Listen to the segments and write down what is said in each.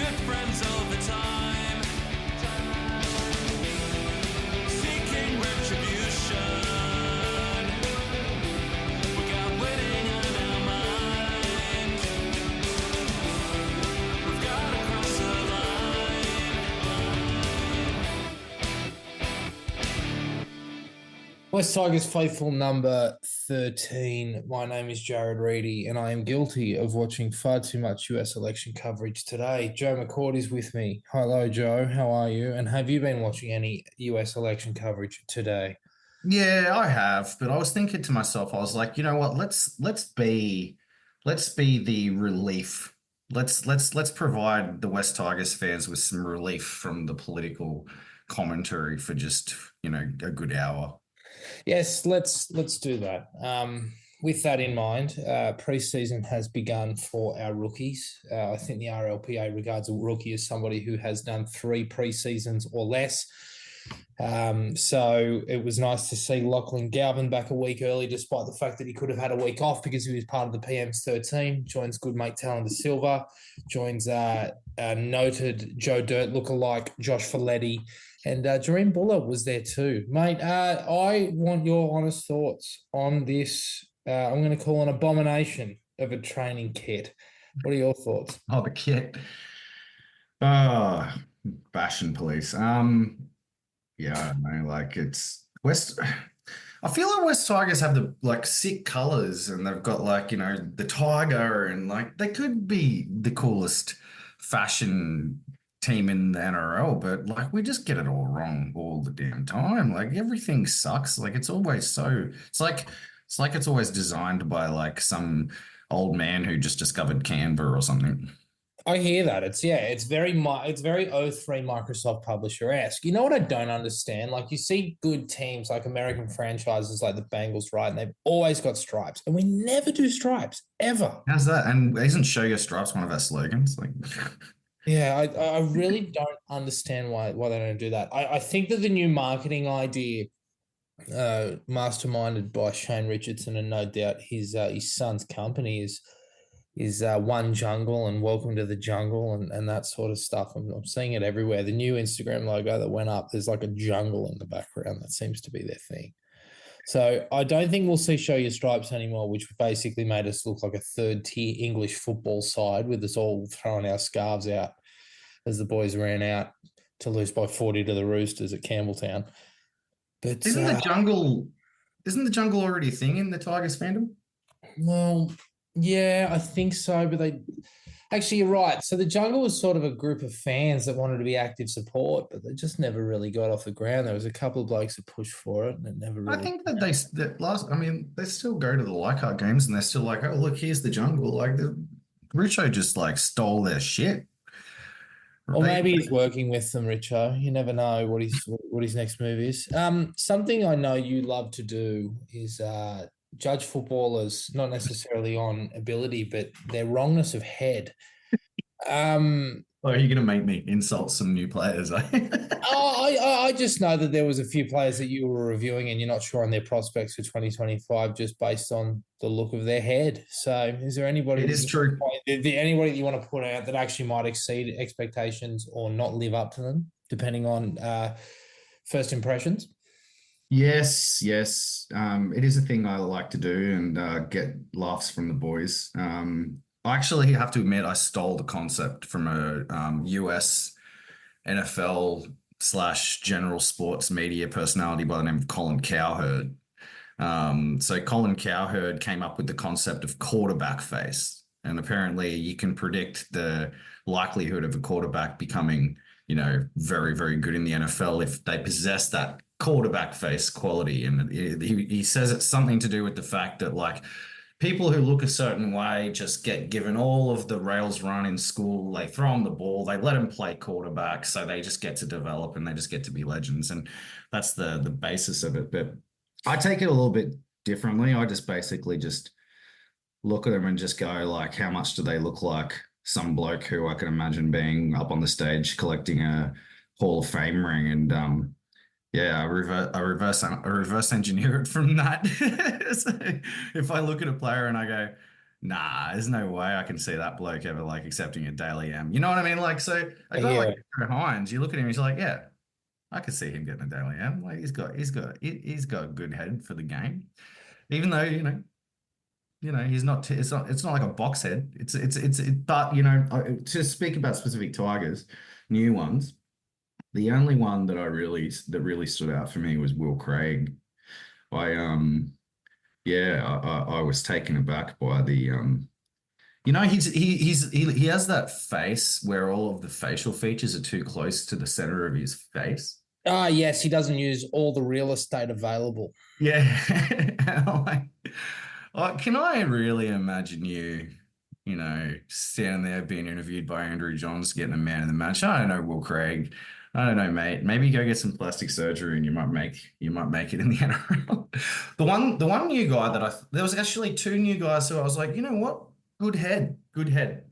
good friends over time, seeking retribution. We got winning on our mind. We've got to cross the line. West Tigers faithful number 13. My name is Jared Reedie, and I am guilty of watching far too much US election coverage today. Joe McCord is with me. Hello, Joe. How are you? And have you been watching any US election coverage today? Yeah, I have, but I was thinking to myself, I was like, you know what? Let's be the relief. Let's provide the West Tigers fans with some relief from the political commentary for just, a good hour. Yes, let's do that. With that in mind, preseason has begun for our rookies. I think the RLPA regards a rookie as somebody who has done 3 preseasons or less. So it was nice to see Lachlan Galvin back a week early, despite the fact that he could have had a week off because he was part of the PM's 13. Joins good mate Talon Silva, joins noted Joe Dirt lookalike Josh Folletti, and Jareen Buller was there too. Mate, I want your honest thoughts on this. I'm going to call an abomination of a training kit. What are your thoughts? Oh, the kit. Oh, fashion police. Yeah, I don't know. Like it's West. I feel like West Tigers have the sick colors, and they've got the tiger, and they could be the coolest fashion team in the NRL, but we just get it all wrong all the damn time. Like everything sucks. It's always so. It's always designed by some old man who just discovered Canva or something. I hear that. It's very O3 Microsoft publisher-esque. You know what I don't understand? You see good teams like American franchises like the Bengals, right? And they've always got stripes. And we never do stripes, ever. How's that? And isn't Show Your Stripes one of our slogans? Yeah, I really don't understand why they don't do that. I think that the new marketing idea, masterminded by Shane Richardson and no doubt his son's company is One Jungle and Welcome to the Jungle and that sort of stuff. I'm seeing it everywhere. The new Instagram logo that went up, there's a jungle in the background. That seems to be their thing. So I don't think we'll see Show Your Stripes anymore, which basically made us look like a third-tier English football side with us all throwing our scarves out as the boys ran out to lose by 40 to the Roosters at Campbelltown. But isn't the jungle already a thing in the Tigers fandom? Well, yeah, I think so, but actually, you're right. So the jungle was sort of a group of fans that wanted to be active support, but they just never really got off the ground. There was a couple of blokes that pushed for it, and it never really. I think that they still go to the Leichhardt games, and they're still like, oh, look, here's the jungle. Richo just stole their shit. Or maybe he's working with them, Richo. You never know what his next move is. Something I know you love to do is judge footballers, not necessarily on ability, but their wrongness of head. Are you going to make me insult some new players? I just know that there was a few players that you were reviewing and you're not sure on their prospects for 2025 just based on the look of their head. So is there anybody? It is true. Anybody that you want to put out that actually might exceed expectations or not live up to them, depending on first impressions? Yes. It is a thing I like to do and get laughs from the boys. I actually have to admit I stole the concept from a US NFL / general sports media personality by the name of Colin Cowherd. So Colin Cowherd came up with the concept of quarterback face. And apparently you can predict the likelihood of a quarterback becoming, very, very good in the NFL if they possess that quarterback face quality. And he says it's something to do with the fact that people who look a certain way just get given all of the rails run in school. They throw them the ball, they let them play quarterback, so they just get to develop and they just get to be legends. And that's the basis of it. But I take it a little bit differently. I just basically just look at them and just go how much do they look like some bloke who I can imagine being up on the stage collecting a Hall of Fame ring. And yeah, I reverse engineer it from that. So if I look at a player and I go, Nah, there's no way I can see that bloke ever like accepting a Daily M. You know what I mean? Like, so a guy like Yeah. Andrew Hines, you look at him, he's like, yeah, I could see him getting a Daily M. Like, he's got a good head for the game, even though he's not. It's not like a box head. But to speak about specific Tigers, new ones. The only one that really stood out for me was Will Craig. I yeah, I was taken aback by the he has that face where all of the facial features are too close to the center of his face. Ah, yes, he doesn't use all the real estate available. Yeah. Like, can I really imagine standing there being interviewed by Andrew Johns, getting a man of the match? I don't know, Will Craig. I don't know, mate. Maybe go get some plastic surgery and you might make it in the NRL. The one new guy there was actually two new guys who I was like, you know what? Good head, good head.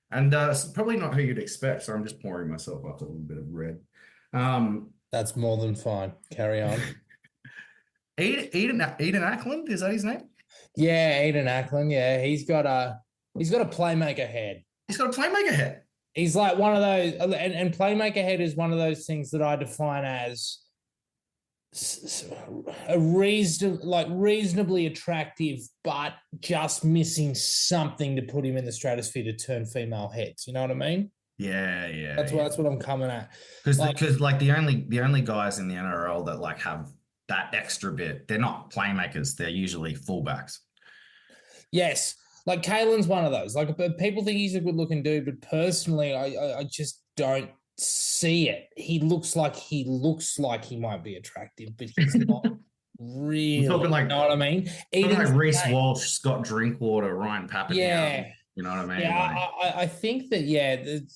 And it's probably not who you'd expect, so I'm just pouring myself up a little bit of red. That's more than fine. Carry on. Eden Ackland, is that his name? Yeah, Eden Ackland. Yeah, he's got a playmaker head. He's got a playmaker head. He's like one of those, and playmaker head is one of those things that I define as a reasonably attractive, but just missing something to put him in the stratosphere to turn female heads. You know what I mean? Yeah. That's what I'm coming at. Because Like- the only guys in the NRL that like have that extra bit, they're not playmakers. They're usually fullbacks. Yes, like Kalen's one of those. Like, but people think he's a good-looking dude, but personally, I just don't see it. He looks like he might be attractive, but he's not really. talking like- you know what I mean? Talking like Eden's Reece the same. Walsh, Scott Drinkwater, Ryan Pappenhausen. Yeah. You know what I mean? Yeah, Like, I think that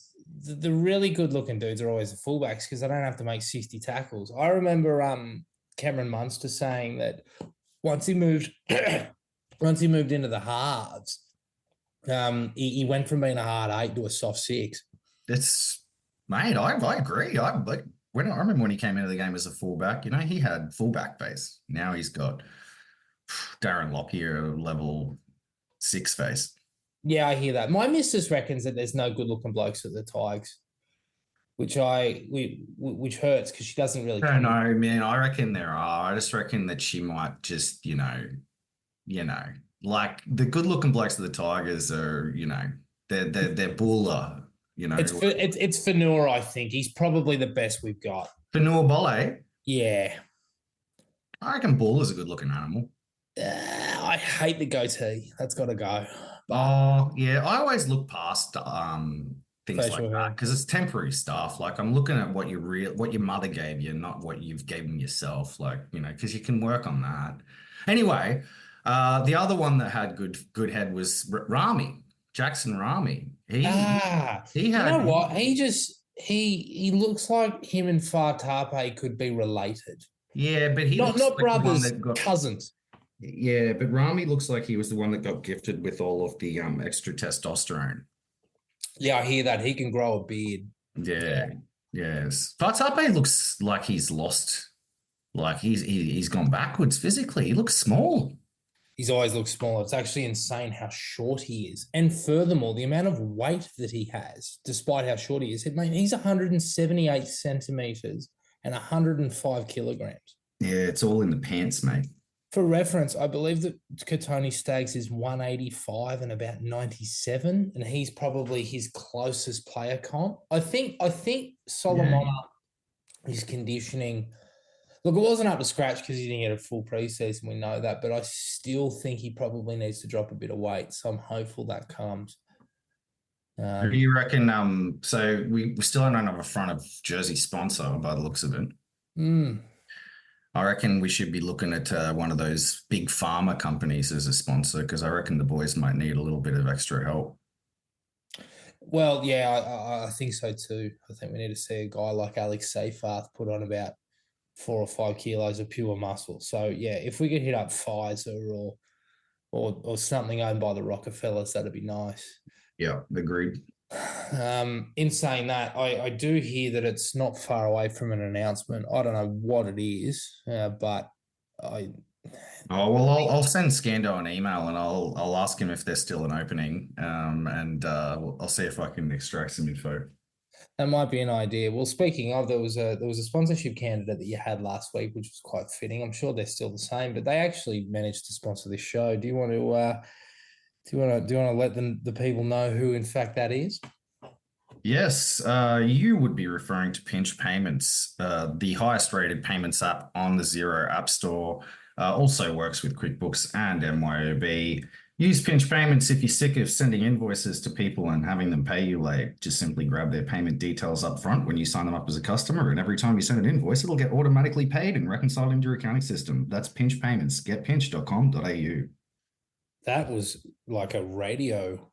the really good-looking dudes are always the fullbacks because they don't have to make 60 tackles. I remember Cameron Munster saying that once he moved into the halves, he went from being a hard 8 to a soft 6. mate, I agree. I remember when he came into the game as a fullback, he had fullback face. Now he's got Darren Lockyer level 6 face. Yeah, I hear that. My missus reckons that there's no good-looking blokes at the Tigers, which hurts because she doesn't really. I don't know, man. I reckon there are. I just reckon that she might just, like the good-looking blokes of the Tigers are, they're buller. It's Fanua, I think. He's probably the best we've got. Fanua Bolle. Yeah. I reckon bull is a good-looking animal. I hate the goatee. That's got to go. Oh, yeah. I always look past things Facial like that hair. because it's temporary stuff. Like I'm looking at what your mother gave you, not what you've given yourself. Like, because you can work on that. Anyway, the other one that had good head was Rami, Jackson Rami. He had. You know what? He looks like him and Fartape could be related. Yeah, but he Not looks like the one brothers, that got. cousins. Yeah, but Rami looks like he was the one that got gifted with all of the extra testosterone. Yeah, I hear that. He can grow a beard. Yeah. Yes. Fartape looks like he's lost. Like he's gone backwards physically. He looks small. He's always looked smaller. It's actually insane how short he is. And furthermore, the amount of weight that he has, despite how short he is, he's 178 centimeters and 105 kilograms. Yeah, it's all in the pants, mate. For reference, I believe that Katoni Staggs is 185 and about 97, and he's probably his closest player comp. I think Solomona, his conditioning. Look, it wasn't up to scratch because he didn't get a full preseason. We know that, but I still think he probably needs to drop a bit of weight. So I'm hopeful that comes. Who do you reckon? So we still don't have a front of jersey sponsor by the looks of it. I reckon we should be looking at one of those big pharma companies as a sponsor because I reckon the boys might need a little bit of extra help. Well, yeah, I think so too. I think we need to see a guy like Alex Seyfarth put on about 4 or 5 kilos of pure muscle. So yeah, if we could hit up Pfizer or something owned by the Rockefellers, that'd be nice. Yeah, agreed. In saying that, I do hear that it's not far away from an announcement. I don't know what it is, but Oh well, I'll send Scando an email and I'll ask him if there's still an opening. And I'll see if I can extract some info. That might be an idea. Well, speaking of, there was a sponsorship candidate that you had last week, which was quite fitting. I'm sure they're still the same, but they actually managed to sponsor this show. Do you want to let the people know who in fact that is? Yes, you would be referring to Pinch Payments, the highest rated payments app on the Xero App Store. Also works with QuickBooks and MYOB. Use Pinch Payments if you're sick of sending invoices to people and having them pay you late. Just simply grab their payment details up front when you sign them up as a customer, and every time you send an invoice, it'll get automatically paid and reconciled into your accounting system. That's Pinch Payments. Getpinch.com.au. That was like a radio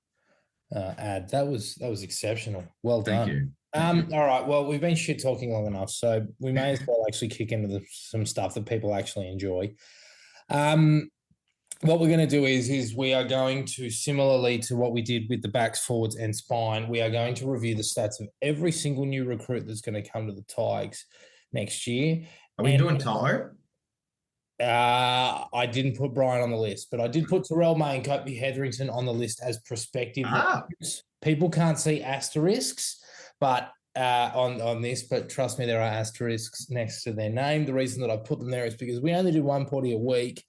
ad. That was exceptional. Well Thank done. you. Thank you. All right. Well, we've been shit talking long enough, so we may as well actually kick into some stuff that people actually enjoy. What we're going to do is we are going to, similarly to what we did with the backs, forwards, and spine, we are going to review the stats of every single new recruit that's going to come to the Tigers next year. Are we doing Tahoe? I didn't put Brian on the list, but I did put Terrell May and Kobe Hetherington on the list as prospective. People can't see asterisks, but on this, but trust me, there are asterisks next to their name. The reason that I put them there is because we only do one potty a week.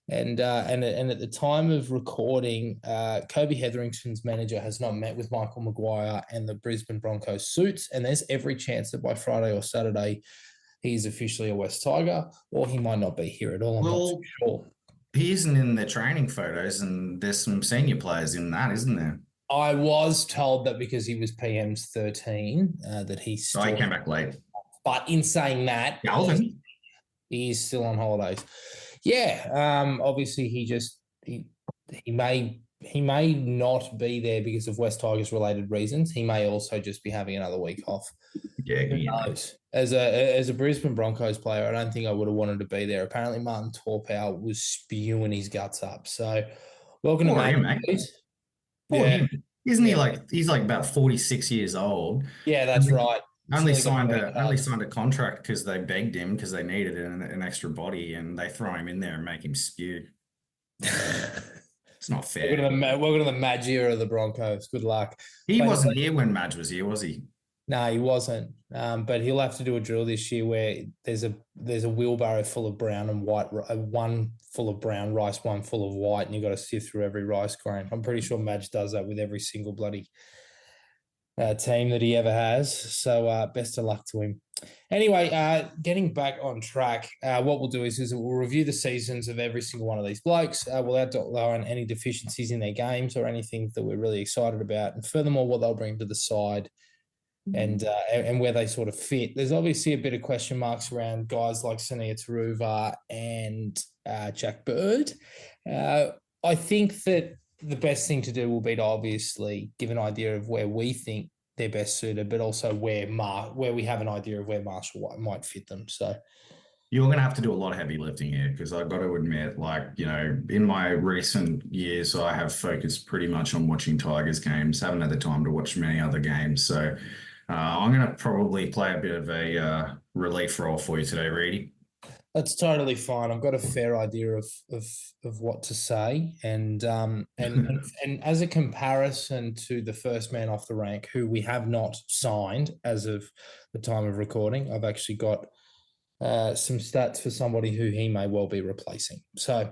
And at the time of recording, Kobe Hetherington's manager has not met with Michael Maguire and the Brisbane Broncos suits, and there's every chance that by Friday or Saturday he's officially a West Tiger, or he might not be here at all. I'm not too sure. He isn't in the training photos, and there's some senior players in that, isn't there? I was told that because he was PM's 13, that he's still... Oh, he came back late. But in saying that, Galvin? he is still on holidays. Yeah, obviously he may not be there because of West Tigers related reasons. He may also just be having another week off. Yeah, Who knows? As a Brisbane Broncos player, I don't think I would have wanted to be there. Apparently, Martin Torpau was spewing his guts up. So, welcome to mate. Yeah, isn't he like he's like about 46 years old? Yeah, that's right. Only signed a contract because they begged him because they needed an extra body, and they throw him in there and make him spew. It's not fair. Welcome to the Madge era of the Broncos. Good luck. He wasn't here when Madge was here, was he? No, he wasn't. But he'll have to do a drill this year where there's a wheelbarrow full of brown and white, one full of brown rice, one full of white, and you've got to sift through every rice grain. I'm pretty sure Madge does that with every single bloody team that he ever has. So best of luck to him. Anyway, getting back on track, what we'll do is we'll review the seasons of every single one of these blokes. We'll outline any deficiencies in their games or anything that we're really excited about, and furthermore, what they'll bring to the side and where they sort of fit. There's obviously a bit of question marks around guys like Sania Taruva and Jack Bird. I think that the best thing to do will be to obviously give an idea of where we think they're best suited, but also where we have an idea of where Marshall might fit them. So you're going to have to do a lot of heavy lifting here, because I've got to admit, like, you know, in my recent years, I have focused pretty much on watching Tigers games, haven't had the time to watch many other games. So I'm going to probably play a bit of a relief role for you today, Reedie. That's totally fine. I've got a fair idea of what to say, and as a comparison to the first man off the rank, who we have not signed as of the time of recording, I've actually got some stats for somebody who he may well be replacing. So,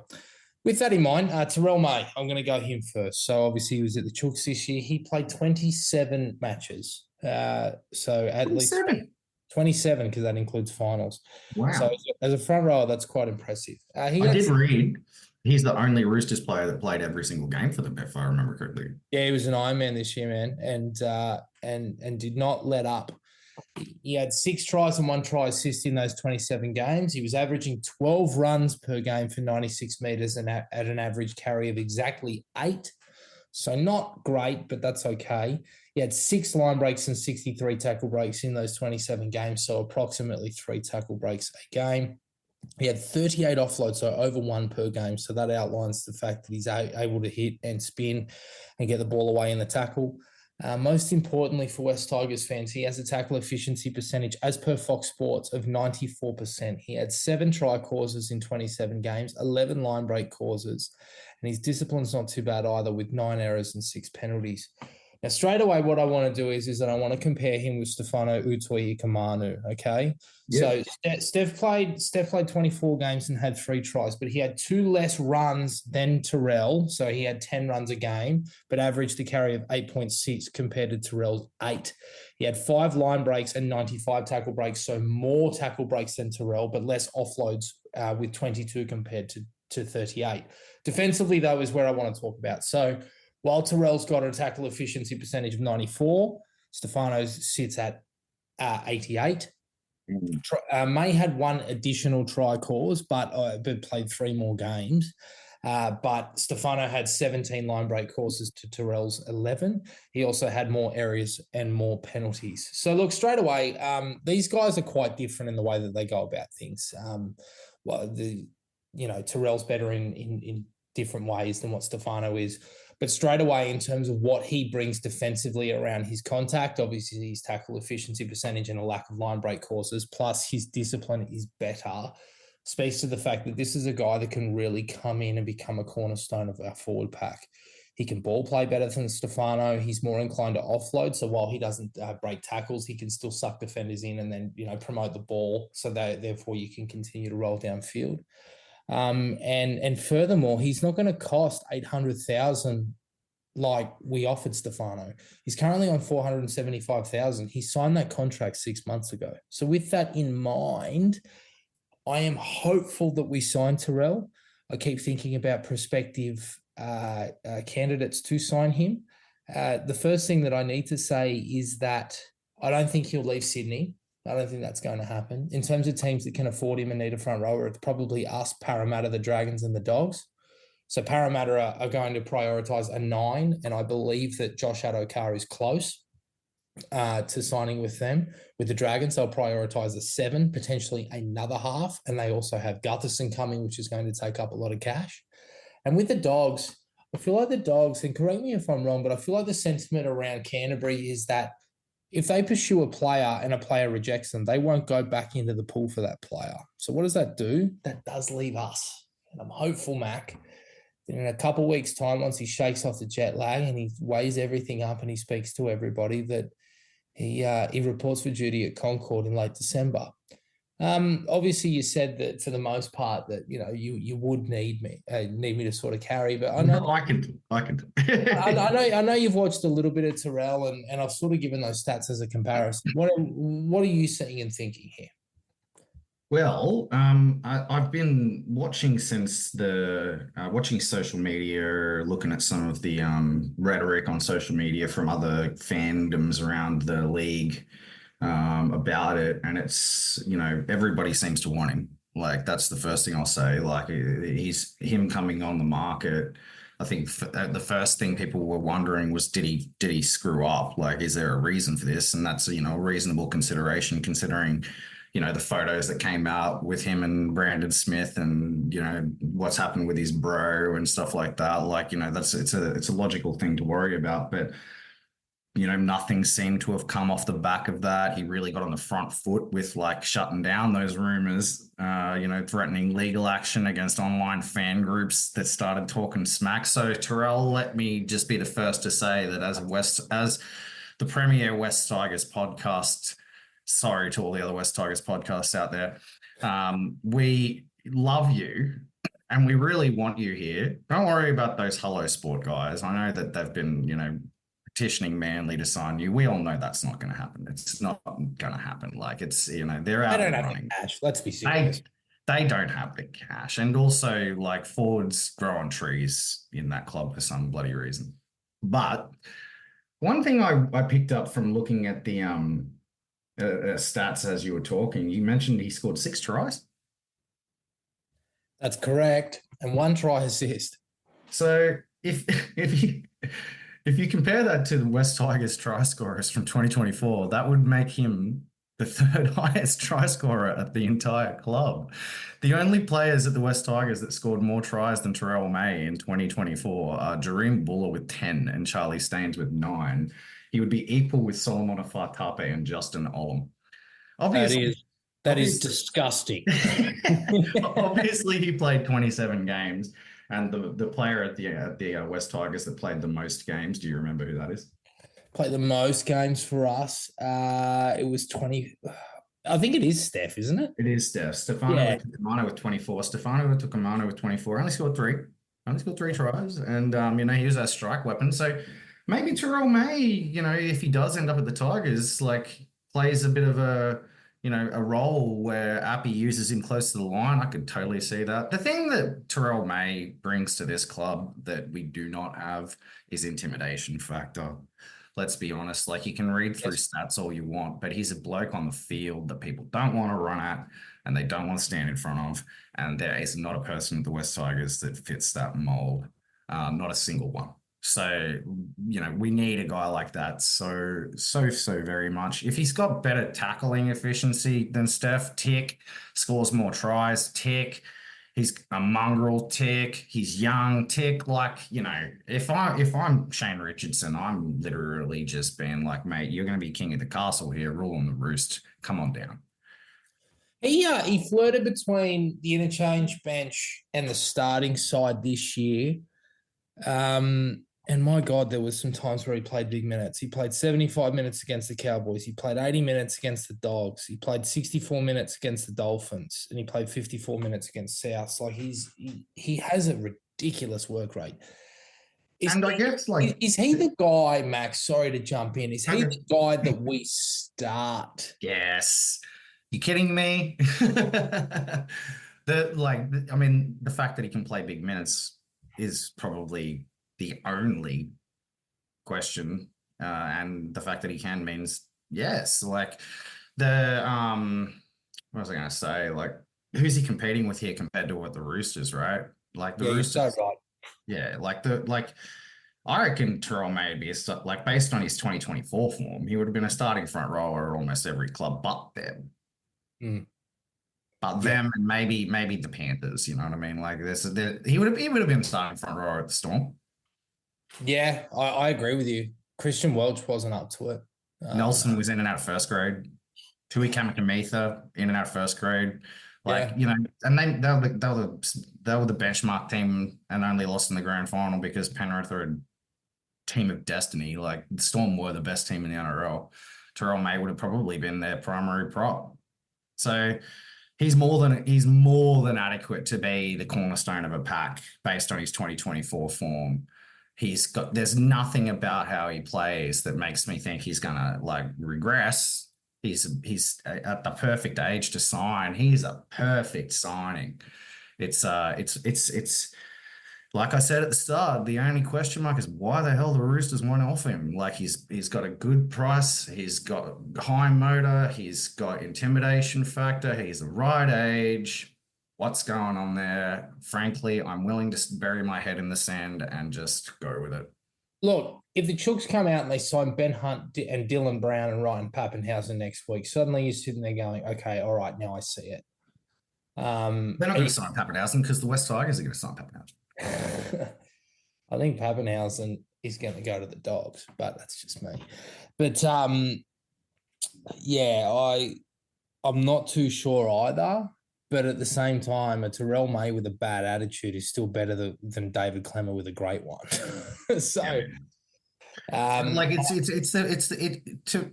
with that in mind, Terrell May, I'm going to go him first. So obviously he was at the Chooks this year. He played 27 matches. So at 27. Least 27, because that includes finals. Wow. So as a front rower, that's quite impressive. I did read he's the only Roosters player that played every single game for them, if I remember correctly. Yeah, he was an Ironman this year, man, and did not let up. He had 6 tries and 1 try assist in those 27 games. He was averaging 12 runs per game for 96 metres and at an average carry of exactly 8. So not great, but that's okay. He had 6 line breaks and 63 tackle breaks in those 27 games, so approximately 3 tackle breaks a game. He had 38 offloads, so over 1 per game. So that outlines the fact that he's able to hit and spin and get the ball away in the tackle. Most importantly for West Tigers fans, he has a tackle efficiency percentage, as per Fox Sports, of 94%. He had 7 try causes in 27 games, 11 line break causes, and his discipline's not too bad either, with 9 errors and 6 penalties. Now, straight away, what I want to do is that I want to compare him with Stefano Utoikamanu, okay? Yep. So Steph played 24 games and had 3 tries, but he had 2 less runs than Terrell. So he had 10 runs a game, but averaged a carry of 8.6 compared to Terrell's 8. He had 5 line breaks and 95 tackle breaks, so more tackle breaks than Terrell, but less offloads with 22 compared to 38. Defensively, though, is where I want to talk about. So while Terrell's got a tackle efficiency percentage of 94, Stefano's sits at 88. May had 1 additional try cause, but played 3 more games. But Stefano had 17 line break causes to Terrell's 11. He also had more areas and more penalties. So look, straight away, these guys are quite different in the way that they go about things. Terrell's better in different ways than what Stefano is. But straight away, in terms of what he brings defensively around his contact, obviously his tackle efficiency percentage and a lack of line break causes, plus his discipline is better, speaks to the fact that this is a guy that can really come in and become a cornerstone of our forward pack. He can ball play better than Stefano. He's more inclined to offload. So while he doesn't break tackles, he can still suck defenders in and then, promote the ball. So that therefore you can continue to roll downfield. And furthermore, he's not going to cost 800,000 like we offered Stefano. He's currently on 475,000. He signed that contract 6 months ago. So with that in mind, I am hopeful that we sign Terrell. I keep thinking about prospective candidates to sign him. The first thing that I need to say is that I don't think he'll leave Sydney. I don't think that's going to happen. In terms of teams that can afford him and need a front rower, it's probably us, Parramatta, the Dragons, and the Dogs. So Parramatta are going to prioritise a 9, and I believe that Josh Adokar is close to signing with them. With the Dragons, they'll prioritise a 7, potentially another half, and they also have Gutherson coming, which is going to take up a lot of cash. And with the Dogs, I feel like the Dogs, and correct me if I'm wrong, but I feel like the sentiment around Canterbury is that if they pursue a player and a player rejects them, they won't go back into the pool for that player. So what does that do? That does leave us. And I'm hopeful, Mac, that in a couple of weeks' time, once he shakes off the jet lag and he weighs everything up and he speaks to everybody, that he reports for duty at Concord in late December. Obviously, you said that for the most part that you would need me to sort of carry, but I know No, I can. I know you've watched a little bit of Terrell, and I've sort of given those stats as a comparison. What are you seeing and thinking here? Well, I've been watching since watching social media, looking at some of the rhetoric on social media from other fandoms around the league about it, and it's everybody seems to want him. Like that's the first thing I'll say. Like he's him coming on the market. I think the first thing people were wondering was did he screw up? Like is there a reason for this? And that's a reasonable consideration considering the photos that came out with him and Brandon Smith and what's happened with his bro and stuff like that. Like it's a logical thing to worry about, but nothing seemed to have come off the back of that. He really got on the front foot with like shutting down those rumors, threatening legal action against online fan groups that started talking smack. So Terrell, let me just be the first to say that as the premier West Tigers podcast, sorry to all the other West Tigers podcasts out there, we love you and we really want you here. Don't worry about those Hello Sport guys. I know that they've been, petitioning Manly to sign you. We all know that's not going to happen. It's not going to happen. Like it's, they're out and running. Cash. Let's be serious. They don't have the cash. And also like forwards grow on trees in that club for some bloody reason. But one thing I picked up from looking at the stats as you were talking, you mentioned he scored 6 tries. That's correct. And 1 try assist. So if you compare that to the West Tigers try scorers from 2024, that would make him the 3rd highest try scorer at the entire club. The only players at the West Tigers that scored more tries than Terrell May in 2024 are Jareem Buller with 10 and Charlie Staines with 9. He would be equal with Solomon Afatape and Justin Olam. That Obviously, is obviously, disgusting. obviously, he played 27 games, and the player at the West Tigers that played the most games. Do you remember who that is? Played the most games for us. It was 20. I think it is Steph, isn't it? It is Steph. Stefano Yeah. Tucumano with 24. Stefano Tucumano with 24. Only scored three. Only scored three tries. And, he was our strike weapon. So maybe Terrell May, if he does end up at the Tigers, like plays a bit of a role where Appy uses him close to the line. I could totally see that. The thing that Terrell May brings to this club that we do not have is intimidation factor. Let's be honest, like you can read through stats all you want, but he's a bloke on the field that people don't want to run at and they don't want to stand in front of. And there is not a person at the West Tigers that fits that mold, not a single one. So, we need a guy like that so very much. If he's got better tackling efficiency than Steph, tick, scores more tries, tick. He's a mongrel, tick. He's young, tick. Like, if I'm Shane Richardson, I'm literally just being like, mate, you're going to be king of the castle here, ruling the roost. Come on down. He flirted between the interchange bench and the starting side this year. And my God, there was some times where he played big minutes. He played 75 minutes against the Cowboys. He played 80 minutes against the Dogs. He played 64 minutes against the Dolphins, and he played 54 minutes against Souths. Like he has a ridiculous work rate. Is he the guy, Max? Sorry to jump in. Is he the guy that we start? Yes. You kidding me? The fact that he can play big minutes is probably the only question, and the fact that he can means yes. Like what was I going to say? Like, who's he competing with here compared to what the Roosters, right? Like the Roosters, you're so right. Yeah, I reckon Terrell May would be based on his 2024 form, he would have been a starting front rower at almost every club but them. But them and maybe the Panthers, you know what I mean? Like he would have been starting front rower at the Storm. Yeah, I agree with you. Christian Welch wasn't up to it. Nelson was in and out of first grade. Tui Kamikamica in and out of first grade. And they were the benchmark team and only lost in the grand final because Penrith are a team of destiny. Like the Storm were the best team in the NRL. Terrell May would have probably been their primary prop. So he's more than adequate to be the cornerstone of a pack based on his 2024 form. There's nothing about how he plays that makes me think he's gonna regress. He's at the perfect age to sign. He's a perfect signing. It's like I said at the start, the only question mark is why the hell the Roosters won't off him. Like he's got a good price, he's got high motor, he's got intimidation factor, he's the right age. What's going on there? Frankly, I'm willing to bury my head in the sand and just go with it. Look, if the Chooks come out and they sign Ben Hunt and Dylan Brown and Ryan Pappenhausen next week, suddenly you're sitting there going, okay, all right, now I see it. They're not going to sign Pappenhausen because the West Tigers are going to sign Pappenhausen. I think Pappenhausen is going to go to the Dogs, but that's just me. But I'm not too sure either. But at the same time, a Terrell May with a bad attitude is still better than David Clemmer with a great one.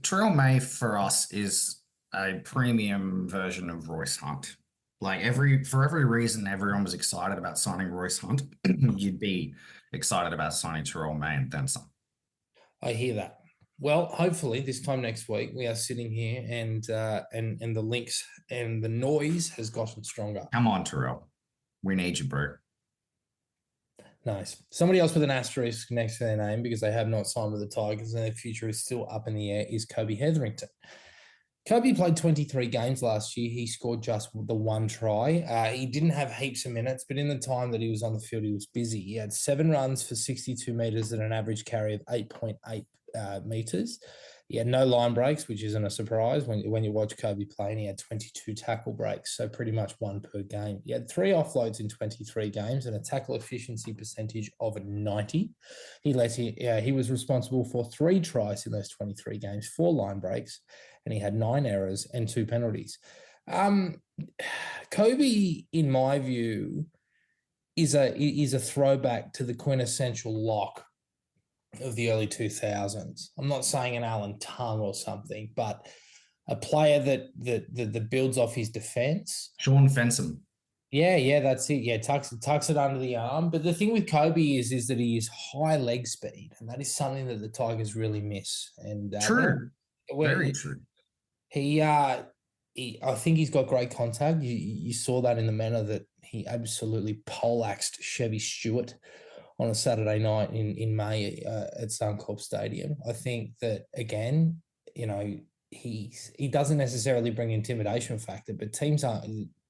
Terrell May for us is a premium version of Royce Hunt. For every reason everyone was excited about signing Royce Hunt, you'd be excited about signing Terrell May and then some. I hear that. Well, hopefully this time next week we are sitting here and the links and the noise has gotten stronger. Come on, Terrell. We need you, bro. Nice. Somebody else with an asterisk next to their name because they have not signed with the Tigers and their future is still up in the air is Kobe Hetherington. Kobe played 23 games last year. He scored just the one try. He didn't have heaps of minutes, but in the time that he was on the field, he was busy. He had 7 runs for 62 meters at an average carry of 8.8 meters. He had no line breaks, which isn't a surprise when you watch Kobe play, and he had 22 tackle breaks, so pretty much one per game. He had 3 offloads in 23 games and a tackle efficiency percentage of 90. He was responsible for 3 tries in those 23 games, 4 line breaks, and he had 9 errors and 2 penalties. Kobe, in my view, is a throwback to the quintessential lock of the early 2000s. I'm not saying an Alan Tongue or something, but a player that builds off his defense. Sean Fensom. Yeah, that's it. Yeah, tucks it under the arm. But the thing with Kobe is that he is high leg speed, and that is something that the Tigers really miss. And True, very true. I think he's got great contact. You saw that in the manner that he absolutely poleaxed Chevy Stewart on a Saturday night in May at Suncorp Stadium. I think that, again, he doesn't necessarily bring intimidation factor, but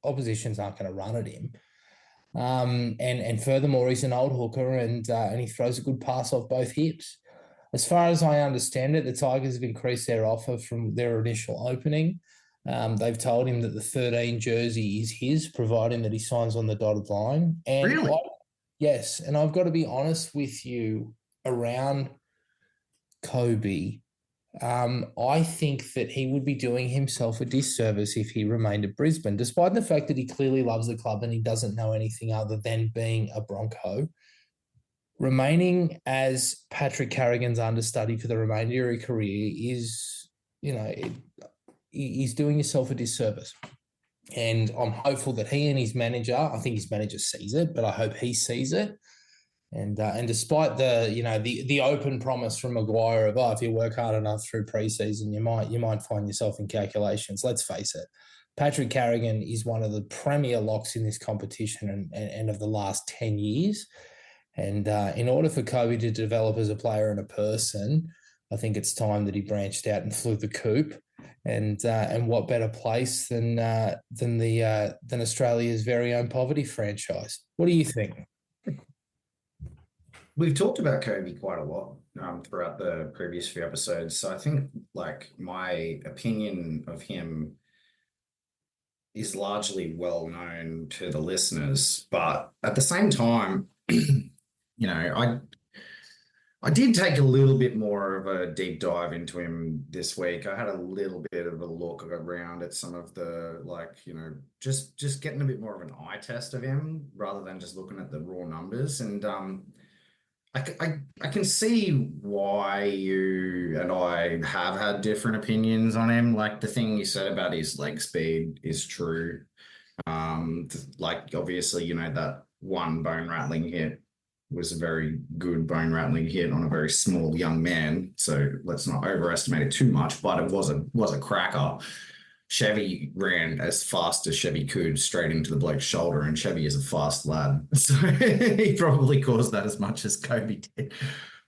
oppositions aren't going to run at him. And furthermore, he's an old hooker and he throws a good pass off both hips. As far as I understand it, the Tigers have increased their offer from their initial opening. They've told him that the 13 jersey is his, providing that he signs on the dotted line. And really? Yes, and I've got to be honest with you around Kobe. I think that he would be doing himself a disservice if he remained at Brisbane, despite the fact that he clearly loves the club and he doesn't know anything other than being a Bronco. Remaining as Patrick Carrigan's understudy for the remainder of his career is, he's doing himself a disservice. And I'm hopeful that he and his manager, I think his manager sees it, but I hope he sees it. And despite the open promise from Maguire of, if you work hard enough through preseason, you might find yourself in calculations. Let's face it, Patrick Carrigan is one of the premier locks in this competition and of the last 10 years. And in order for Kobe to develop as a player and a person, I think it's time that he branched out and flew the coop. And what better place than Australia's very own poverty franchise? What do you think? We've talked about Kobe quite a lot throughout the previous few episodes. So I think my opinion of him is largely well known to the listeners. But at the same time, I did take a little bit more of a deep dive into him this week. I had a little bit of a look around at some of the, just getting a bit more of an eye test of him rather than just looking at the raw numbers. And I can see why you and I have had different opinions on him. Like the thing you said about his leg speed is true. Obviously, that one bone rattling hit was a very good bone rattling hit on a very small young man. So let's not overestimate it too much, but it was a cracker. Chevy ran as fast as Chevy could straight into the bloke's shoulder, and Chevy is a fast lad. So he probably caused that as much as Kobe did.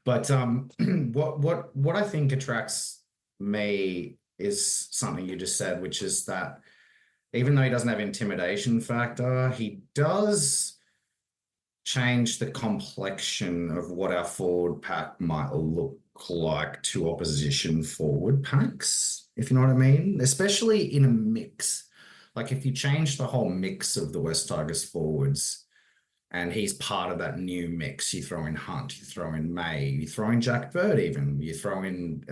But what I think attracts me is something you just said, which is that even though he doesn't have intimidation factor, he does change the complexion of what our forward pack might look like to opposition forward packs, if you know what I mean, especially in a mix. Like if you change the whole mix of the West Tigers forwards and he's part of that new mix, you throw in Hunt, you throw in May, you throw in Jack Bird even, you throw in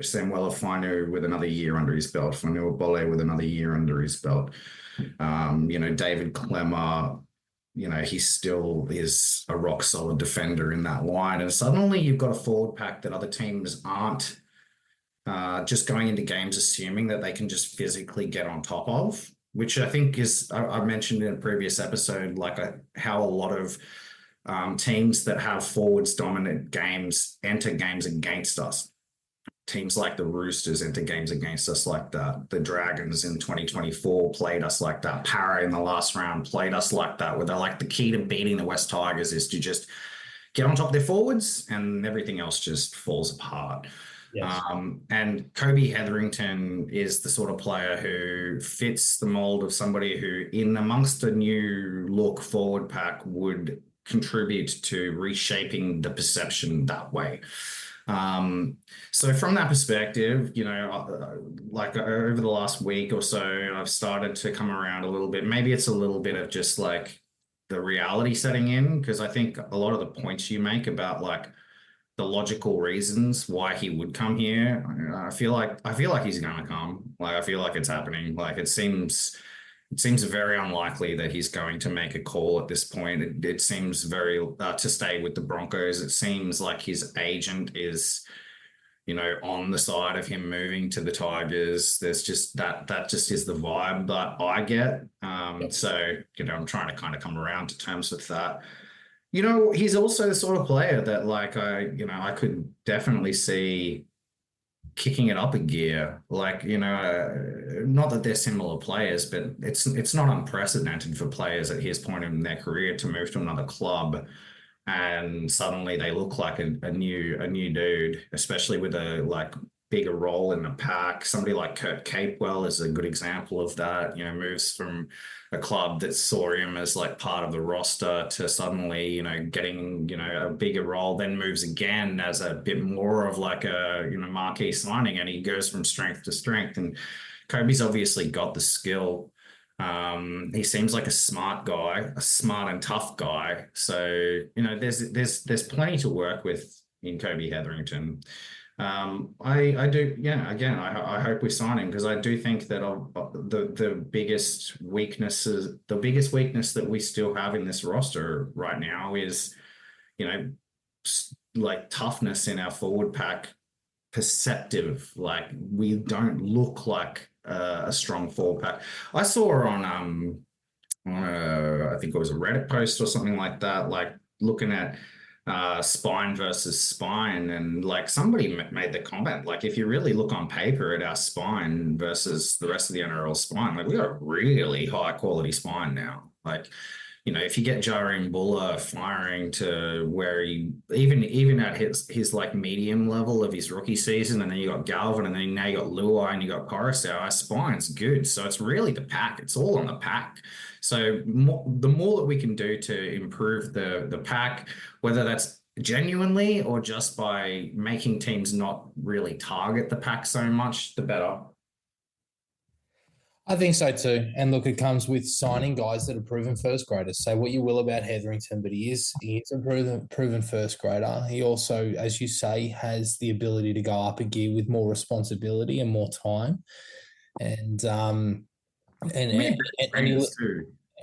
Samuel Afinu with another year under his belt, Fanua Bole with another year under his belt, David Clemmer, he still is a rock solid defender in that line. And suddenly you've got a forward pack that other teams aren't just going into games assuming that they can just physically get on top of, which I think is, I mentioned in a previous episode, how a lot of teams that have forwards dominant games enter games against us. Teams like the Roosters enter games against us like that. The Dragons in 2024 played us like that. Para in the last round played us like that, where they're like, the key to beating the West Tigers is to just get on top of their forwards and everything else just falls apart. Yes. And Kobe Hetherington is the sort of player who fits the mold of somebody who, in amongst a new look forward pack, would contribute to reshaping the perception that way. So from that perspective, like over the last week or so, I've started to come around a little bit. Maybe it's a little bit of just like the reality setting in, because I think a lot of the points you make about like the logical reasons why he would come here, I feel like he's gonna come. Like I feel like it's happening. Like it seems very unlikely that he's going to make a call at this point. It seems very to stay with the Broncos. It seems like his agent is, on the side of him moving to the Tigers. There's just that just is the vibe that I get. So, I'm trying to kind of come around to terms with that. He's also the sort of player that like I could definitely see kicking it up a gear. Like, not that they're similar players, but it's not unprecedented for players at his point in their career to move to another club and suddenly they look like a new dude, especially with a like bigger role in the pack. Somebody like Kurt Capewell is a good example of that. Moves from a club that saw him as like part of the roster to suddenly, getting, a bigger role, then moves again as a bit more of like a, marquee signing, and he goes from strength to strength. And Kobe's obviously got the skill. He seems like a smart guy, a smart and tough guy. So, there's plenty to work with in Kobe Hetherington. I do, yeah. Again, I hope we sign him, because I do think that the biggest weakness that we still have in this roster right now is, like toughness in our forward pack. Perceptive, like we don't look like a strong forward pack. I saw on I think it was a Reddit post or something like that, like looking at spine versus spine, and like somebody made the comment, like if you really look on paper at our spine versus the rest of the NRL spine, like we got a really high quality spine now. Like, if you get Jahream Buller firing to where he even at his like medium level of his rookie season, and then you got Galvin, and then now you got Luai, and you got Coruscant, our spine's good. So it's really the pack. It's all on the pack. So the more that we can do to improve the pack, whether that's genuinely or just by making teams not really target the pack so much, the better. I think so too. And look, it comes with signing guys that are proven first graders. Say what you will about Hetherington, but he is a proven first grader. He also, as you say, has the ability to go up a gear with more responsibility and more time. And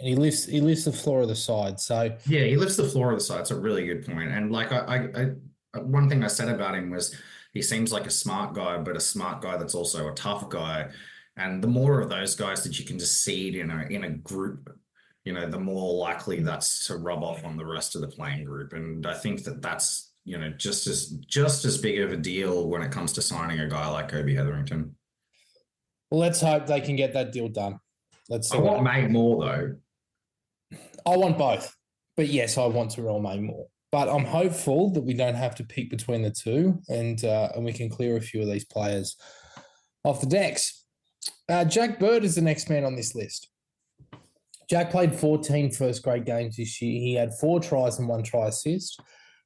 he lifts the floor of the side. So yeah, he lifts the floor of the side. It's a really good point. And like I one thing I said about him was he seems like a smart guy, but a smart guy that's also a tough guy. And the more of those guys that you can just seed in a group, the more likely that's to rub off on the rest of the playing group. And I think that's just as big of a deal when it comes to signing a guy like Kobe Hetherington. Well, let's hope they can get that deal done. Let's see. I want May more though. I want both, but yes, I want Terrell May more. But I'm hopeful that we don't have to pick between the two, and we can clear a few of these players off the decks. Jack Bird is the next man on this list. Jack played 14 first-grade games this year. He had 4 tries and 1 try assist.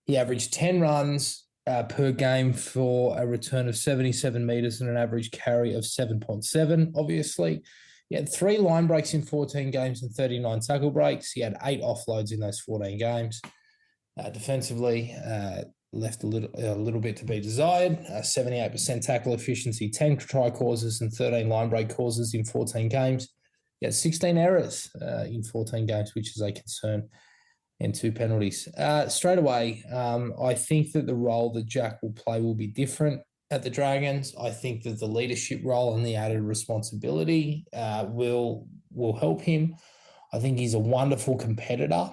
He averaged 10 runs per game for a return of 77 metres and an average carry of 7.7, obviously. He had 3 line breaks in 14 games and 39 tackle breaks. He had 8 offloads in those 14 games. Defensively, left a little bit to be desired. 78% tackle efficiency, 10 try causes and 13 line break causes in 14 games. He had 16 errors in 14 games, which is a concern, and 2 penalties. Straight away, I think that the role that Jack will play will be different at the Dragons. I think that the leadership role and the added responsibility will help him. I think he's a wonderful competitor.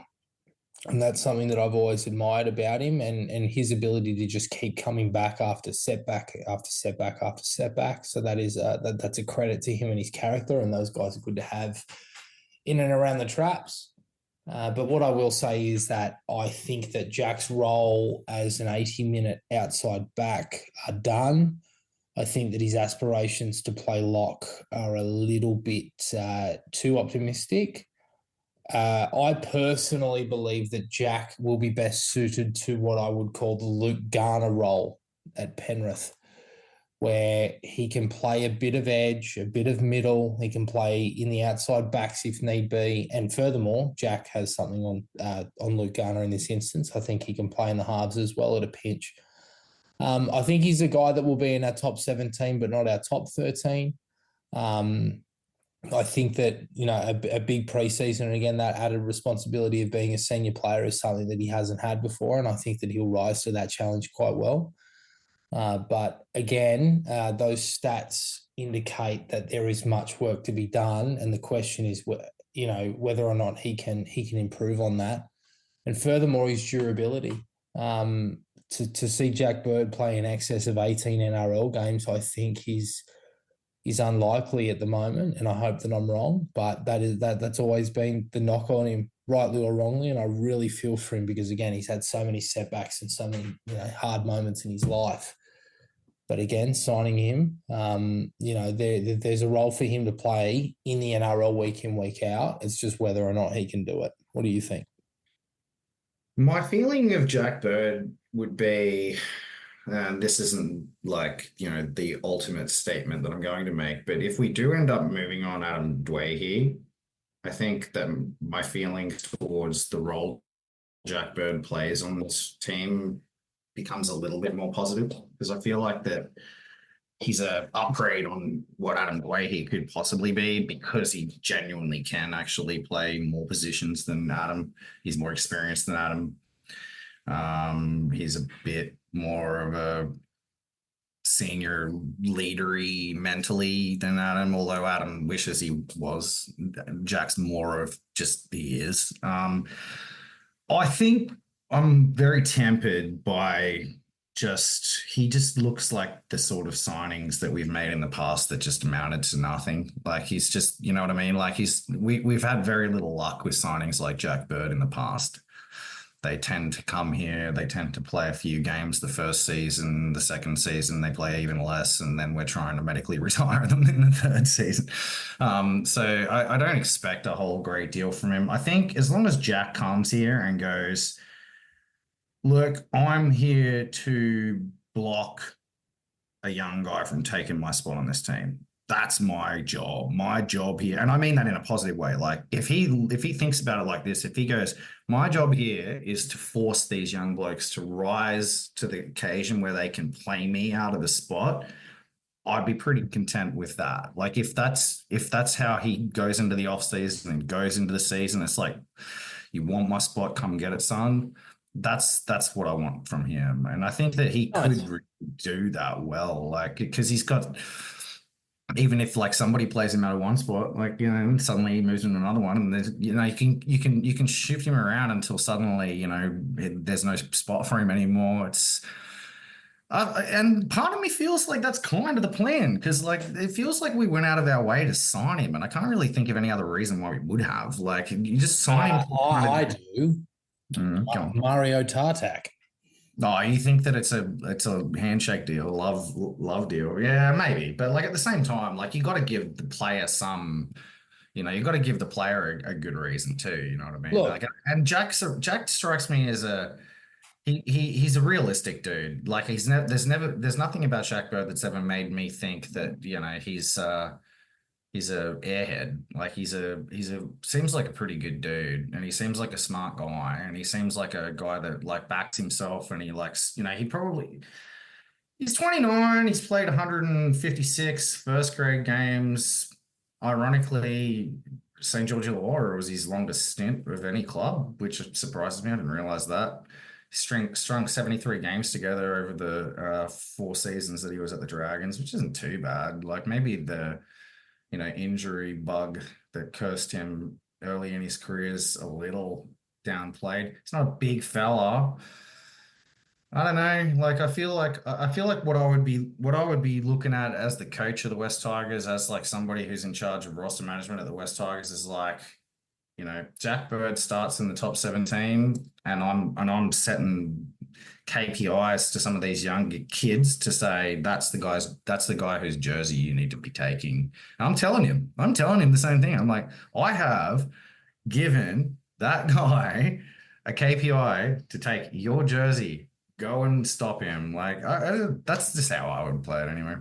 And that's something that I've always admired about him, and his ability to just keep coming back after setback after setback after setback. So that is that's a credit to him and his character, and those guys are good to have in and around the traps. But what I will say is that I think that Jack's role as an 80-minute outside back are done. I think that his aspirations to play lock are a little bit too optimistic. I personally believe that Jack will be best suited to what I would call the Luke Garner role at Penrith, where he can play a bit of edge, a bit of middle. He can play in the outside backs if need be. And furthermore, Jack has something on Luke Garner in this instance. I think he can play in the halves as well at a pinch. I think he's a guy that will be in our top 17, but not our top 13. I think that, a big preseason, and again, that added responsibility of being a senior player is something that he hasn't had before. And I think that he'll rise to that challenge quite well. But again, those stats indicate that there is much work to be done. And the question is, whether or not he can improve on that. And furthermore, his durability. To see Jack Bird play in excess of 18 NRL games, I think is unlikely at the moment, and I hope that I'm wrong. But that's always been the knock on him, rightly or wrongly, and I really feel for him because, again, he's had so many setbacks and so many hard moments in his life. But again, signing him, there's a role for him to play in the NRL week in, week out. It's just whether or not he can do it. What do you think? My feeling of Jack Bird would be, and this isn't like, the ultimate statement that I'm going to make, but if we do end up moving on Adam Dwayne, I think that my feelings towards the role Jack Bird plays on this team becomes a little bit more positive, because I feel like that he's an upgrade on what Adam Dwayne could possibly be, because he genuinely can actually play more positions than Adam. He's more experienced than Adam. He's a bit more of a senior leadery mentally than Adam, although Adam wishes he was. Jack's more of just he is. I think I'm very tempered by he just looks like the sort of signings that we've made in the past that just amounted to nothing. Like he's just, you know what I mean? Like we've had very little luck with signings like Jack Bird in the past. They tend to come here, they tend to play a few games the first season, the second season they play even less, and then we're trying to medically retire them in the third season. So I don't expect a whole great deal from him. I think as long as Jack comes here and goes, look, I'm here to block a young guy from taking my spot on this team. That's my job. My job here, and I mean that in a positive way. Like if he thinks about it like this, if he goes, my job here is to force these young blokes to rise to the occasion where they can play me out of the spot, I'd be pretty content with that. Like if that's how he goes into the off season and goes into the season, it's like, you want my spot, come get it, son. That's what I want from him. And I think that he could do that well, like, because he's got, even if like somebody plays him out of one spot, like, suddenly he moves into another one, and there's, you can shift him around until suddenly, there's no spot for him anymore. It's, and part of me feels like that's kind of the plan, because like it feels like we went out of our way to sign him, and I can't really think of any other reason why we would have. Like you just sign him. I do. Mario Tartak. Oh, you think that it's a handshake deal, love deal? Yeah, maybe. But like at the same time, like you got to give the player some, you got to give the player a good reason too. You know what I mean? Look, like, and Jack strikes me as he's a realistic dude. Like there's nothing about Jack Bird that's ever made me think that he's a airhead. Like seems like a pretty good dude, and he seems like a smart guy, and he seems like a guy that like backs himself, and he likes, he's 29, he's played 156 first grade games. Ironically, St. George Illawarra was his longest stint of any club, which surprises me. I didn't realize that. He strung 73 games together over the 4 seasons that he was at the Dragons, which isn't too bad. Like maybe the injury bug that cursed him early in his career is a little downplayed. He's not a big fella. I don't know. Like I feel like what I would be looking at as the coach of the West Tigers, as like somebody who's in charge of roster management at the West Tigers, is like, Jack Bird starts in the top 17, and I'm setting KPIs to some of these young kids to say that's the guy whose jersey you need to be taking. And I'm telling him the same thing. I'm like, I have given that guy a KPI to take your jersey. go and stop him. Like that's just how I would play it anyway.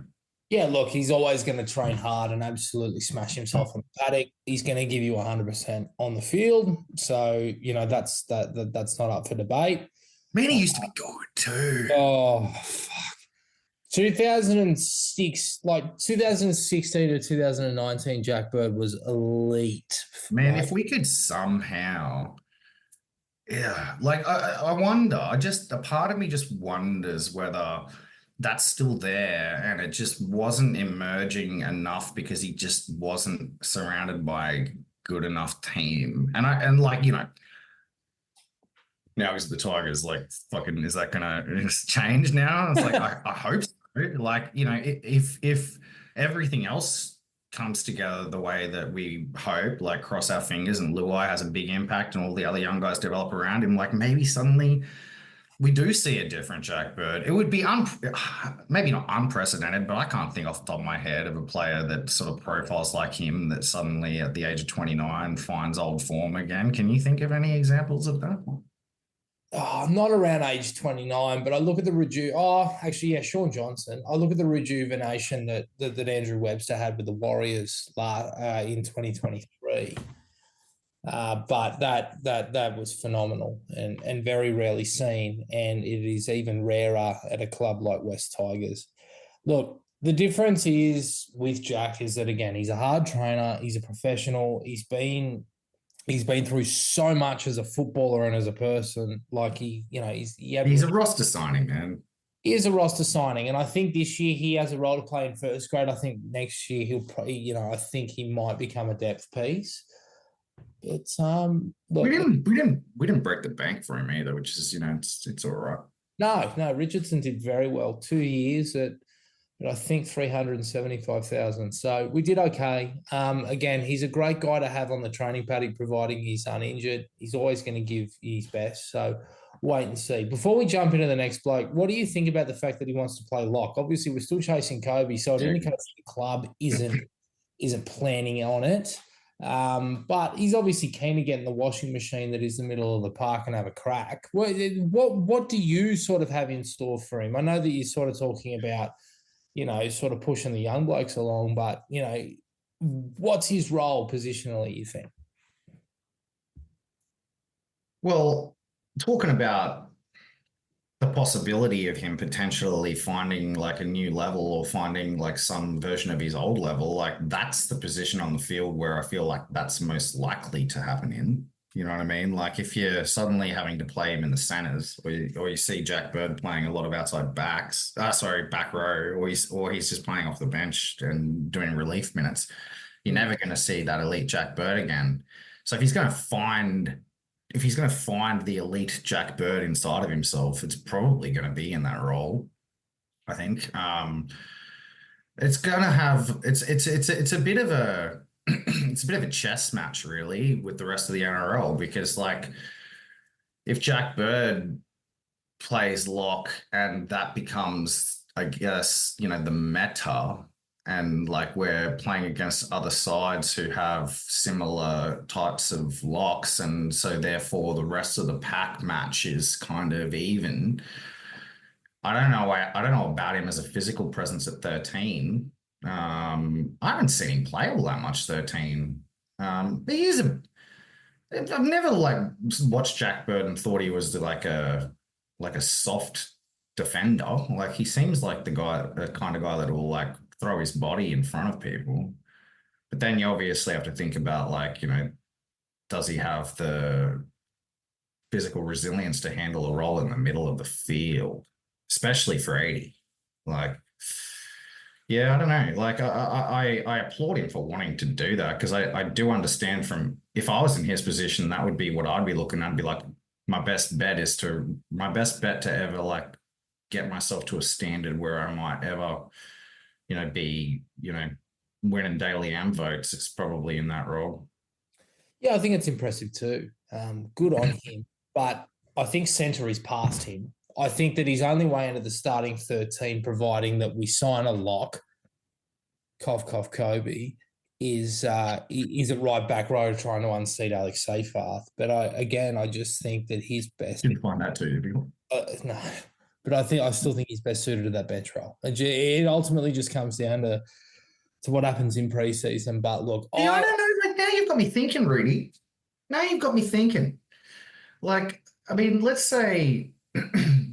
Yeah, look, he's always going to train hard and absolutely smash himself on the paddock. He's going to give you 100% on the field. So, that's that's not up for debate. Man, he used to be good too. Oh, fuck. 2006, like 2016 to 2019, Jack Bird was elite. Man, Like, if we could somehow, yeah, like I wonder, a part of me just wonders whether that's still there and it just wasn't emerging enough because he just wasn't surrounded by a good enough team. And like, now he's the Tigers, like fucking, is that gonna change now? It's like I hope so. Like, if everything else comes together the way that we hope, like cross our fingers, and Luai has a big impact and all the other young guys develop around him, like maybe suddenly we do see a different Jack Bird. It would be maybe not unprecedented, but I can't think off the top of my head of a player that sort of profiles like him that suddenly at the age of 29 finds old form again. Can you think of any examples of that? not around age 29, but I look at the Sean Johnson. I look at the rejuvenation that Andrew Webster had with the Warriors in 2023. But that was phenomenal and very rarely seen, and it is even rarer at a club like West Tigers. Look, the difference is with Jack is that, again, he's a hard trainer, he's a professional, he's been through so much as a footballer and as a person. Like he's a roster signing, man. He is a roster signing, and I think this year he has a role to play in first grade. I think next year he'll probably, I think he might become a depth piece. But look, we didn't break the bank for him either, which is it's all right. No, Richardson did very well. 2 years at I think 375,000. So we did okay. Again, he's a great guy to have on the training paddock, providing he's uninjured. He's always going to give his best. So wait and see. Before we jump into the next bloke, what do you think about the fact that he wants to play lock? Obviously, we're still chasing Kobe, so it indicates the club isn't planning on it. But he's obviously keen to get in the washing machine that is the middle of the park and have a crack. What do you sort of have in store for him? I know that you're sort of talking about, sort of pushing the young blokes along, but, what's his role positionally, you think? Well, talking about the possibility of him potentially finding like a new level or finding like some version of his old level, like that's the position on the field where I feel like that's most likely to happen in. You know what I mean? Like if you're suddenly having to play him in the centers, or you see Jack Bird playing a lot of outside back row, or he's just playing off the bench and doing relief minutes, you're never going to see that elite Jack Bird again. So if he's going to find the elite Jack Bird inside of himself, it's probably going to be in that role. I think it's going to have it's a bit of a it's a bit of a chess match, really, with the rest of the NRL, because like if Jack Bird plays lock and that becomes, I guess, the meta, and like we're playing against other sides who have similar types of locks, and so therefore the rest of the pack match is kind of even. I don't know about him as a physical presence at 13. I haven't seen him play all that much 13. But I've never like watched Jack Bird and thought he was like a soft defender. Like he seems like the kind of guy that will like throw his body in front of people. But then you obviously have to think about like, does he have the physical resilience to handle a role in the middle of the field, especially for 80? Like, yeah, I don't know. Like I applaud him for wanting to do that, because I do understand from, if I was in his position, that would be what I'd be looking at and be like, my best bet to ever like get myself to a standard where I might ever, be, winning daily AM votes. It's probably in that role. Yeah, I think it's impressive too. Good on him. But I think centre is past him. I think that his only way into the starting 13, providing that we sign a lock, cough, cough, Kobe, is at right back row trying to unseat Alex Seyfarth. But I just think that his best. Didn't find that too difficult. No, but I still think he's best suited to that bench role. It ultimately just comes down to what happens in preseason. But look, Yeah, I don't know. Like, now you've got me thinking, Reedy. Now you've got me thinking. Like, I mean, let's say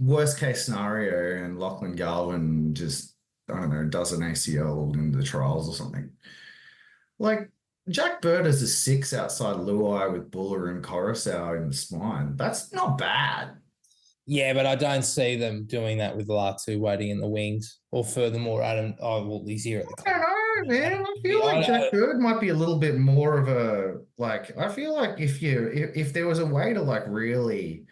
worst case scenario and Lachlan Garvin just, I don't know, does an ACL in the trials or something. Like, Jack Bird as a 6 outside Luai with Buller and Coruscant in the spine. That's not bad. yeah, but I don't see them doing that with Latu waiting in the wings. Or furthermore, Adam, he's here at the I club. don't know, man. I feel like Jack Bird might be a little bit more of a like. I feel like if there was a way to like really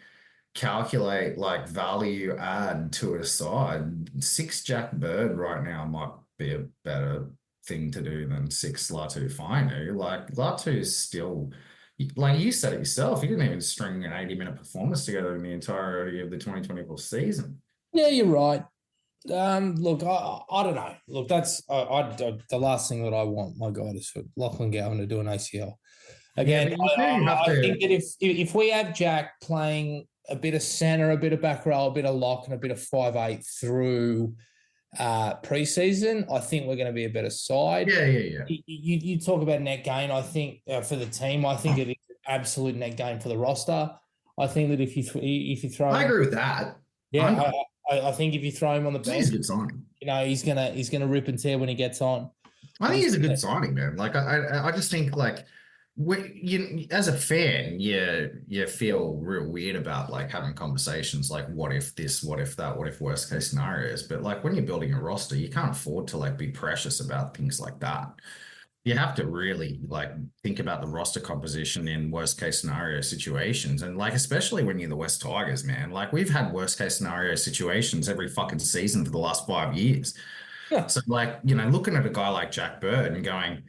calculate like value add to a side, 6 Jack Bird right now might be a better thing to do than 6 Latu Fainu. Like Latu is still, like you said it yourself, he didn't even string an 80-minute performance together in the entirety of the 2024 season. Yeah, you're right. Look, I don't know. Look, that's the last thing that I want my God is for Lachlan Gowan to do an ACL. Again, Yeah, but you do have I to. think that if we have Jack playing a bit of center, a bit of back row, a bit of lock, and a bit of 5'8" through preseason, I think we're going to be a better side. Yeah. You talk about net gain. I think for the team, I think it is an absolute net gain for the roster. I think that if you throw, I agree with that. yeah, I think if you throw him on the bench, He's a good signing. he's gonna rip and tear when he gets on. I think he's a good signing, man. Like I just think like you as a fan, you feel real weird about like having conversations like what if this, what if that, what if worst case scenarios. But like when you're building a roster, you can't afford to like be precious about things like that. You have to really like think about the roster composition in worst case scenario situations. And like, especially when you're the West Tigers, man, like we've had worst case scenario situations every fucking season for the last 5 years. Yeah. So like, looking at a guy like Jack Bird and going,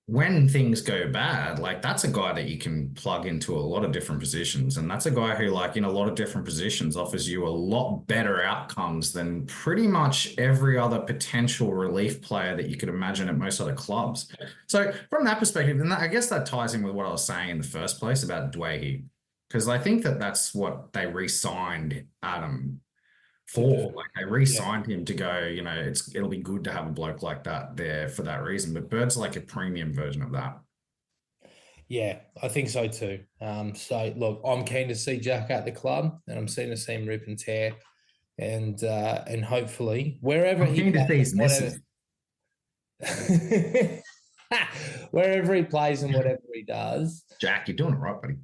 when things go bad, like that's a guy that you can plug into a lot of different positions. And that's a guy who like in a lot of different positions offers you a lot better outcomes than pretty much every other potential relief player that you could imagine at most other clubs. So from that perspective, and I guess that ties in with what I was saying in the first place about Dwayne, because I think that that's what they re-signed Adam for. Like they re-signed him to go, it'll be good to have a bloke like that there for that reason. But Bird's like a premium version of that. Yeah, I think so too. So look, I'm keen to see Jack at the club, and I'm keen to see him rip and tear, and hopefully wherever I'm keen to see his misses. wherever he plays and whatever he does. Jack, you're doing it right, buddy.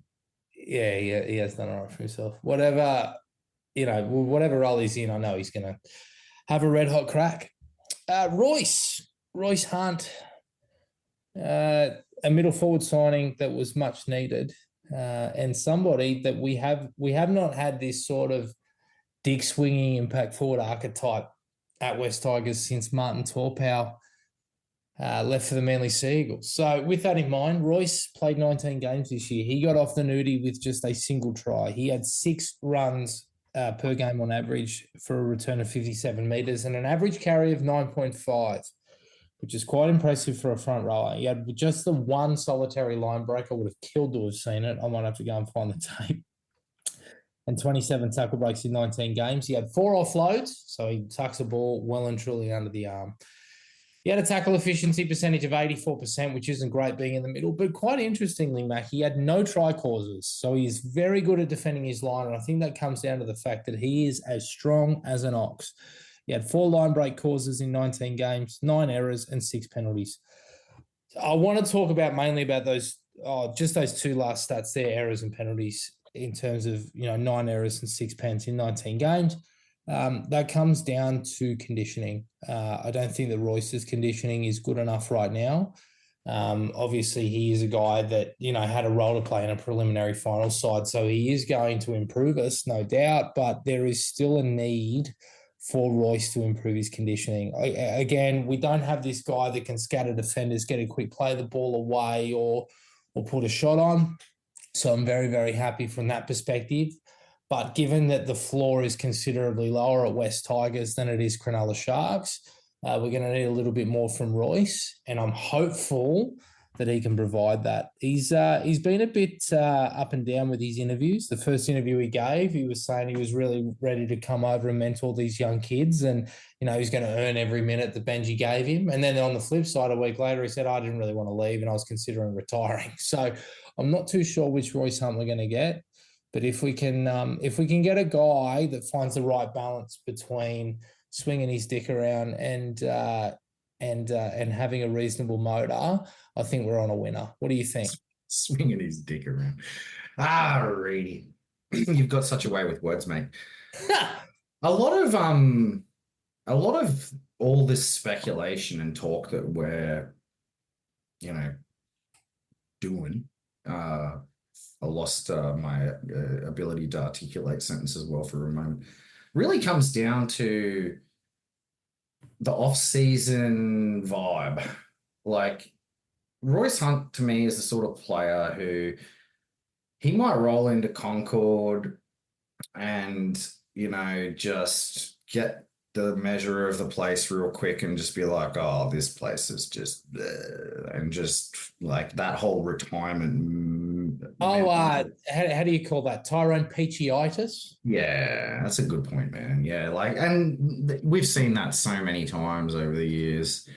Yeah, he has done it right for himself. Whatever role he's in, I know he's going to have a red hot crack. Royce Hunt, a middle forward signing that was much needed, and somebody that we have not had this sort of dig swinging impact forward archetype at West Tigers since Martin Torpow left for the Manly Sea Eagles. So with that in mind, Royce played 19 games this year. He got off the nudie with just a single try. He had 6 runs per game on average for a return of 57 metres and an average carry of 9.5, which is quite impressive for a front rower. He had just the one solitary line break. I would have killed to have seen it. I might have to go and find the tape. And 27 tackle breaks in 19 games. He had 4 offloads, so he tucks the ball well and truly under the arm. He had a tackle efficiency percentage of 84%, which isn't great being in the middle. But quite interestingly, Mac, he had no try causes. So he's very good at defending his line. And I think that comes down to the fact that he is as strong as an ox. He had 4 line break causes in 19 games, 9 errors and 6 penalties. I want to talk mainly about those 2 last stats there, errors and penalties, in terms of 9 errors and 6 pens in 19 games. That comes down to conditioning. I don't think that Royce's conditioning is good enough right now. Obviously, he is a guy that had a role to play in a preliminary final side, so he is going to improve us, no doubt. But there is still a need for Royce to improve his conditioning. Again, we don't have this guy that can scatter defenders, get a quick play the ball away, or put a shot on. So I'm very, very happy from that perspective. But given that the floor is considerably lower at West Tigers than it is Cronulla Sharks, we're going to need a little bit more from Royce. And I'm hopeful that he can provide that. He's been a bit up and down with his interviews. The first interview he gave, he was saying he was really ready to come over and mentor these young kids, and he's going to earn every minute that Benji gave him. And then on the flip side, a week later, he said, I didn't really want to leave and I was considering retiring. So I'm not too sure which Royce Hunt we're going to get. But if we can get a guy that finds the right balance between swinging his dick around and having a reasonable motor, I think we're on a winner. What do you think? Swinging his dick around. Reedy. You've got such a way with words, mate. A lot of all this speculation and talk that we're, doing. I lost my ability to articulate sentences well for a moment. Really comes down to the off-season vibe. Like, Royce Hunt to me is the sort of player who he might roll into Concord and, just get the measure of the place real quick and just be like, oh, this place is just, and just like that whole retirement. How do you call that? Tyrone Peachyitis? Yeah, that's a good point, man. Yeah, and we've seen that so many times over the years.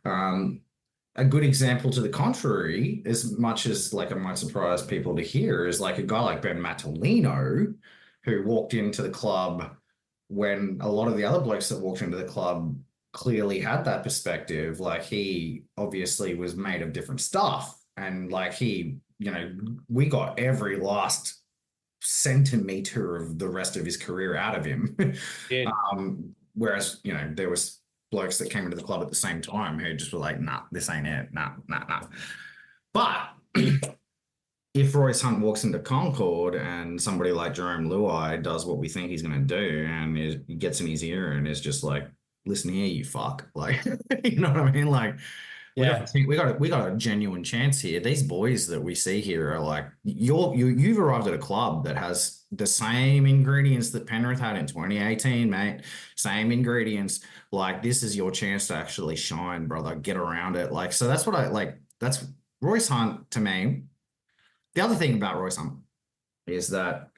A good example to the contrary, as much as it might surprise people to hear, is like a guy like Ben Matalino, who walked into the club when a lot of the other blokes that walked into the club clearly had that perspective. Like, he obviously was made of different stuff, and we got every last centimeter of the rest of his career out of him. Yeah. Whereas, there was blokes that came into the club at the same time who just were like, nah, this ain't it. Nah. But if Royce Hunt walks into Concord and somebody like Jerome Luai does what we think he's going to do, and he gets in his ear and is just like, listen here, you fuck. Like, you know what I mean? Like, Yeah. we got a genuine chance here. These boys that we see here are like, you've arrived at a club that has the same ingredients that Penrith had in 2018, mate. Same ingredients. Like, this is your chance to actually shine, brother. Get around it. Like, so that's what I like. That's Royce Hunt to me. The other thing about Royce Hunt is that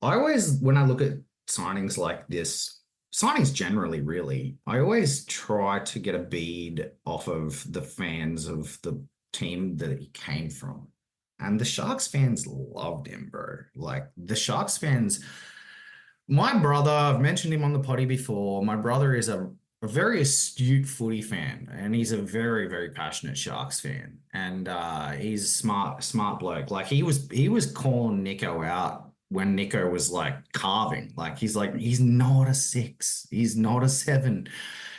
I always, when I look at signings like this, signings generally, really, I always try to get a bead off of the fans of the team that he came from. And the Sharks fans loved him, bro. Like, the Sharks fans, my brother, I've mentioned him on the potty before. My brother is a very astute footy fan, and he's a very, very passionate Sharks fan. And he's smart bloke. Like, he was calling Nico out when Nico was like carving. Like, he's not a 6. He's not a 7.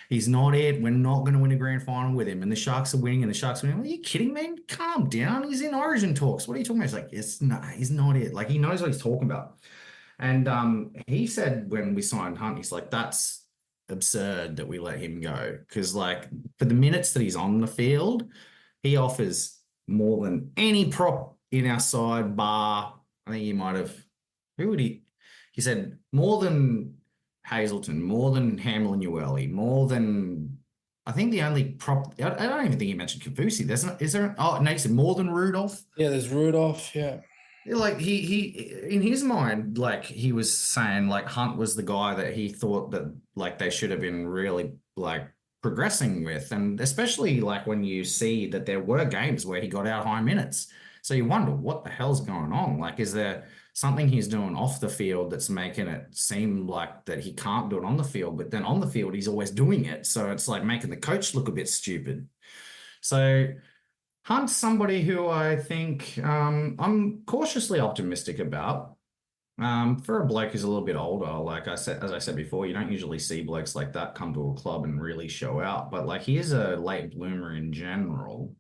He's not it. We're not going to win a grand final with him. And the Sharks are winning, and the Sharks are winning. Are you kidding me? Calm down. He's in Origin talks. What are you talking about? He's like, he's not it. Like, he knows what he's talking about. And he said when we signed Hunt, he's like, that's absurd that we let him go. Because, like, for the minutes that he's on the field, he offers more than any prop in our side, bar, I think he might have, who would he said more than Hazelton, more than Hamlin Ueli, more than, I think the only prop, I don't even think he mentioned Kavusi. He said more than Rudolph. Yeah, there's Rudolph, yeah. Like, he in his mind, like, he was saying like Hunt was the guy that he thought that like they should have been really like progressing with. And especially like when you see that there were games where he got out high minutes. So you wonder what the hell's going on? Like, is there something he's doing off the field that's making it seem like that he can't do it on the field, but then on the field he's always doing it. So it's like making the coach look a bit stupid. So Hunt's somebody who I think I'm cautiously optimistic about. For a bloke who's a little bit older, like as I said before, you don't usually see blokes like that come to a club and really show out. But like, he is a late bloomer in general.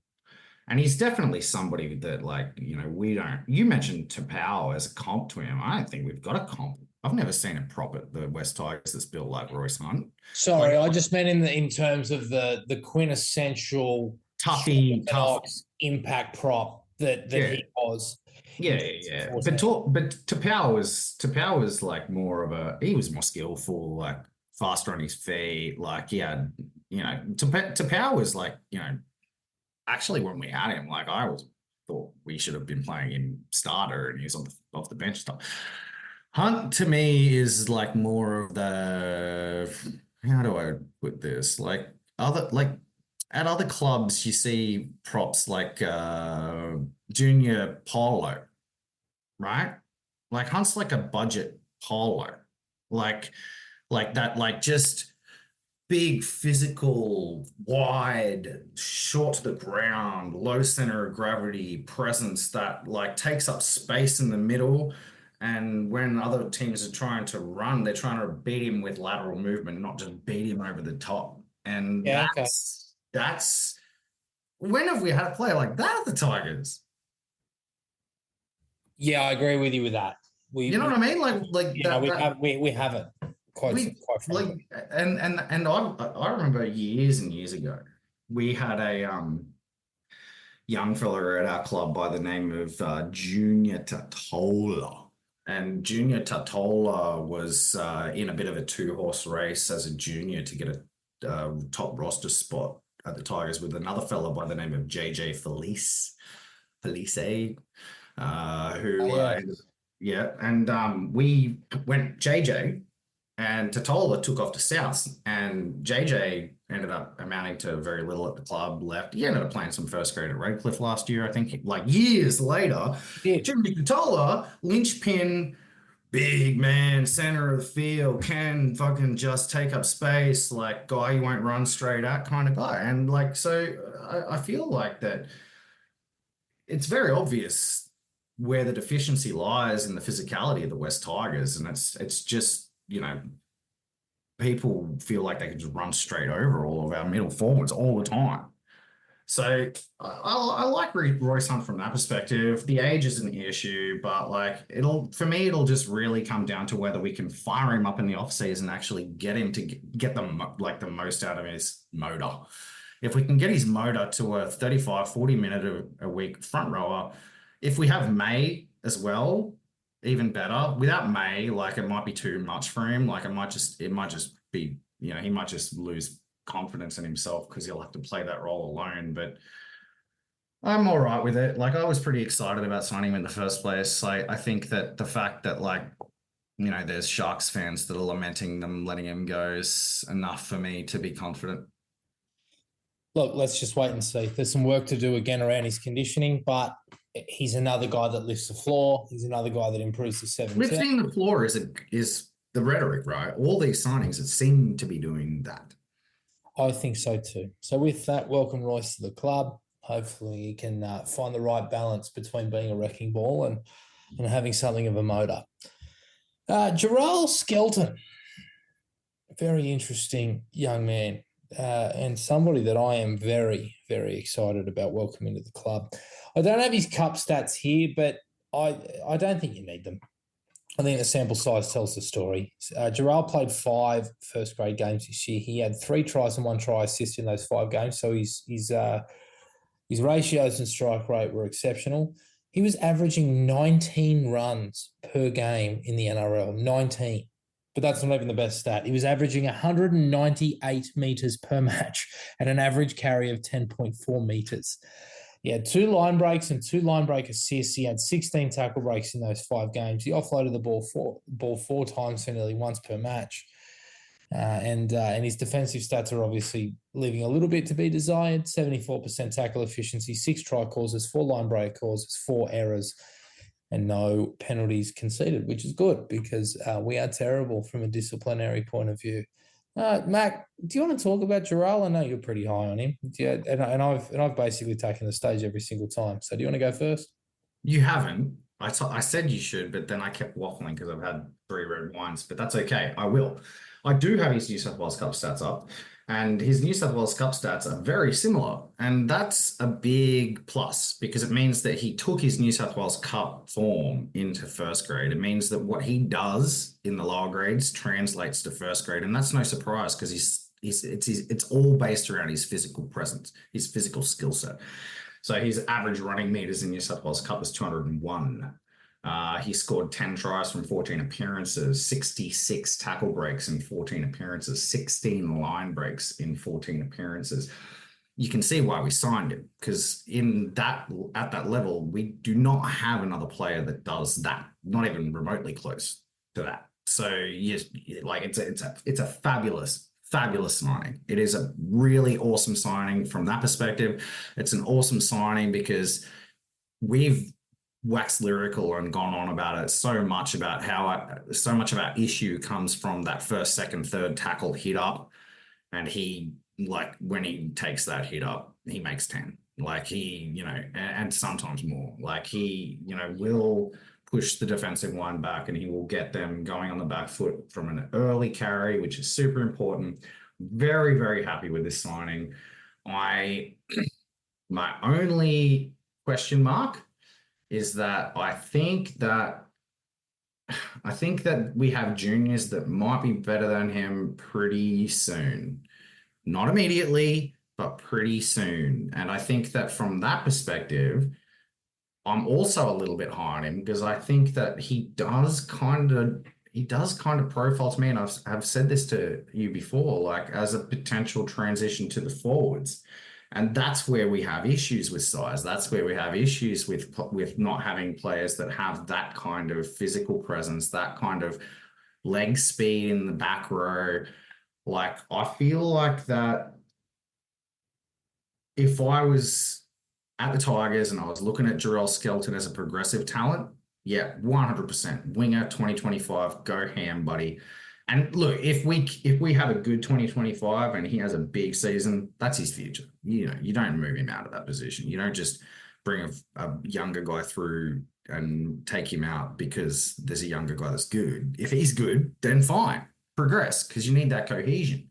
And he's definitely somebody that, like, you mentioned Tapau as a comp to him. I don't think we've got a comp. I've never seen a prop at the West Tigers that's built like Royce Hunt. Sorry, I just meant in terms of the quintessential tough impact prop that he was. Yeah. But Tapau was like more of he was more skillful, like faster on his feet. Like, he had, Tapau was like, actually, when we had him, like I was thought we should have been playing him starter and he's on off the bench stuff. Hunt to me is like more of the, how do I put this? Like at other clubs you see props like Junior Polo, right? Like Hunt's like a budget polo. Like like that, like just big physical, wide, short to the ground, low center of gravity presence that like takes up space in the middle. And when other teams are trying to run, they're trying to beat him with lateral movement, not just beat him over the top. And Yeah, okay. that's when have we had a player like that at the Tigers? Yeah, I agree with you with that. You know what I mean? Like You know, that we haven't quite we frankly. like and I remember years and years ago we had a young fella at our club by the name of Junior Tatola. And Junior Tatola was in a bit of a two-horse race as a junior to get a top roster spot at the Tigers with another fella by the name of JJ Felice, who Oh, yeah. yeah, and we went JJ and Totola took off to South, and JJ ended up amounting to very little at the club, left. He ended up playing some first grade at Redcliffe last year, I think, like years later. Yeah. Jimmy Totola, linchpin, big man, center of the field, can fucking just take up space, like guy you won't run straight at kind of guy. And like, so I feel like that it's very obvious where the deficiency lies in the physicality of the West Tigers. And it's just, you know, people feel like they can just run straight over all of our middle forwards all the time. So I like Royce Hunt from that perspective. The age is an issue, but like for me, it'll just really come down to whether we can fire him up in the off season, actually get him to get the most out of his motor. If we can get his motor to a 35, 40 minute a week front rower, if we have May as well, even better. Without May, like it might be too much for him. Like it might just be, you know, he might just lose confidence in himself because he'll have to play that role alone. But I'm all right with it. Like I was pretty excited about signing him in the first place. Like I think that the fact that like, you know, there's Sharks fans that are lamenting them letting him go is enough for me to be confident. Look, let's just wait and see. There's some work to do again around his conditioning, but he's another guy that lifts the floor. He's another guy that improves the 7-10. Lifting the floor is the rhetoric, right? All these signings that seem to be doing that. I think so too. So with that, welcome Royce to the club. Hopefully he can find the right balance between being a wrecking ball and having something of a motor. Jarrell Skelton, very interesting young man. And somebody that I am very, very excited about welcoming to the club. I don't have his cup stats here, but I don't think you need them. I think the sample size tells the story. Jarrell played 5 first grade games this year. He had 3 tries and 1 try assist in those 5 games. So his ratios and strike rate were exceptional. He was averaging 19 runs per game in the NRL, 19. But that's not even the best stat. He was averaging 198 meters per match at an average carry of 10.4 meters. He had 2 line breaks and 2 line break assists. He had 16 tackle breaks in those 5 games. He offloaded the ball 4 times for nearly once per match. And his defensive stats are obviously leaving a little bit to be desired. 74% tackle efficiency, 6 try causes, 4 line break causes, 4 errors, and no penalties conceded, which is good because we are terrible from a disciplinary point of view. Mac, do you want to talk about Jarrell? I know you're pretty high on him. Yeah, and I've basically taken the stage every single time. So do you want to go first? You haven't. I said you should, but then I kept waffling because I've had 3 red wines, but that's okay. I will. I do have his New South Wales Cup stats up, and his New South Wales Cup stats are very similar. And that's a big plus because it means that he took his New South Wales Cup form into first grade. It means that what he does in the lower grades translates to first grade. And that's no surprise because it's all based around his physical presence, his physical skill set. So his average running meters in New South Wales Cup was 201. He scored 10 tries from 14 appearances, 66 tackle breaks in 14 appearances, 16 line breaks in 14 appearances. you can see why we signed him, because at that level, we do not have another player that does that, not even remotely close to that. So yes, like it's a fabulous signing. It is a really awesome signing from that perspective. It's an awesome signing because we've waxed lyrical and gone on about it so much about how so much of our issue comes from that first, second, third tackle hit up, and he, like, when he takes that hit up, he makes 10. Like, he, and sometimes more. Like, he, will push the defensive line back, and he will get them going on the back foot from an early carry, which is super important. Very, very happy with this signing. My only question mark is that I think that we have juniors that might be better than him pretty soon. Not immediately, but pretty soon. And I think that from that perspective, I'm also a little bit high on him, because I think that he does kind of profile to me, and I've said this to you before, like, as a potential transition to the forwards. And that's where we have issues with size. That's where we have issues with not having players that have that kind of physical presence, that kind of leg speed in the back row. Like, I feel like that if I was at the Tigers and I was looking at Jarrell Skelton as a progressive talent, yeah, 100%. Winger 2025, go ham, buddy. And look, if we have a good 2025 and he has a big season, that's his future. You don't move him out of that position. You don't just bring a younger guy through and take him out because there's a younger guy that's good. If he's good, then fine, progress, because you need that cohesion.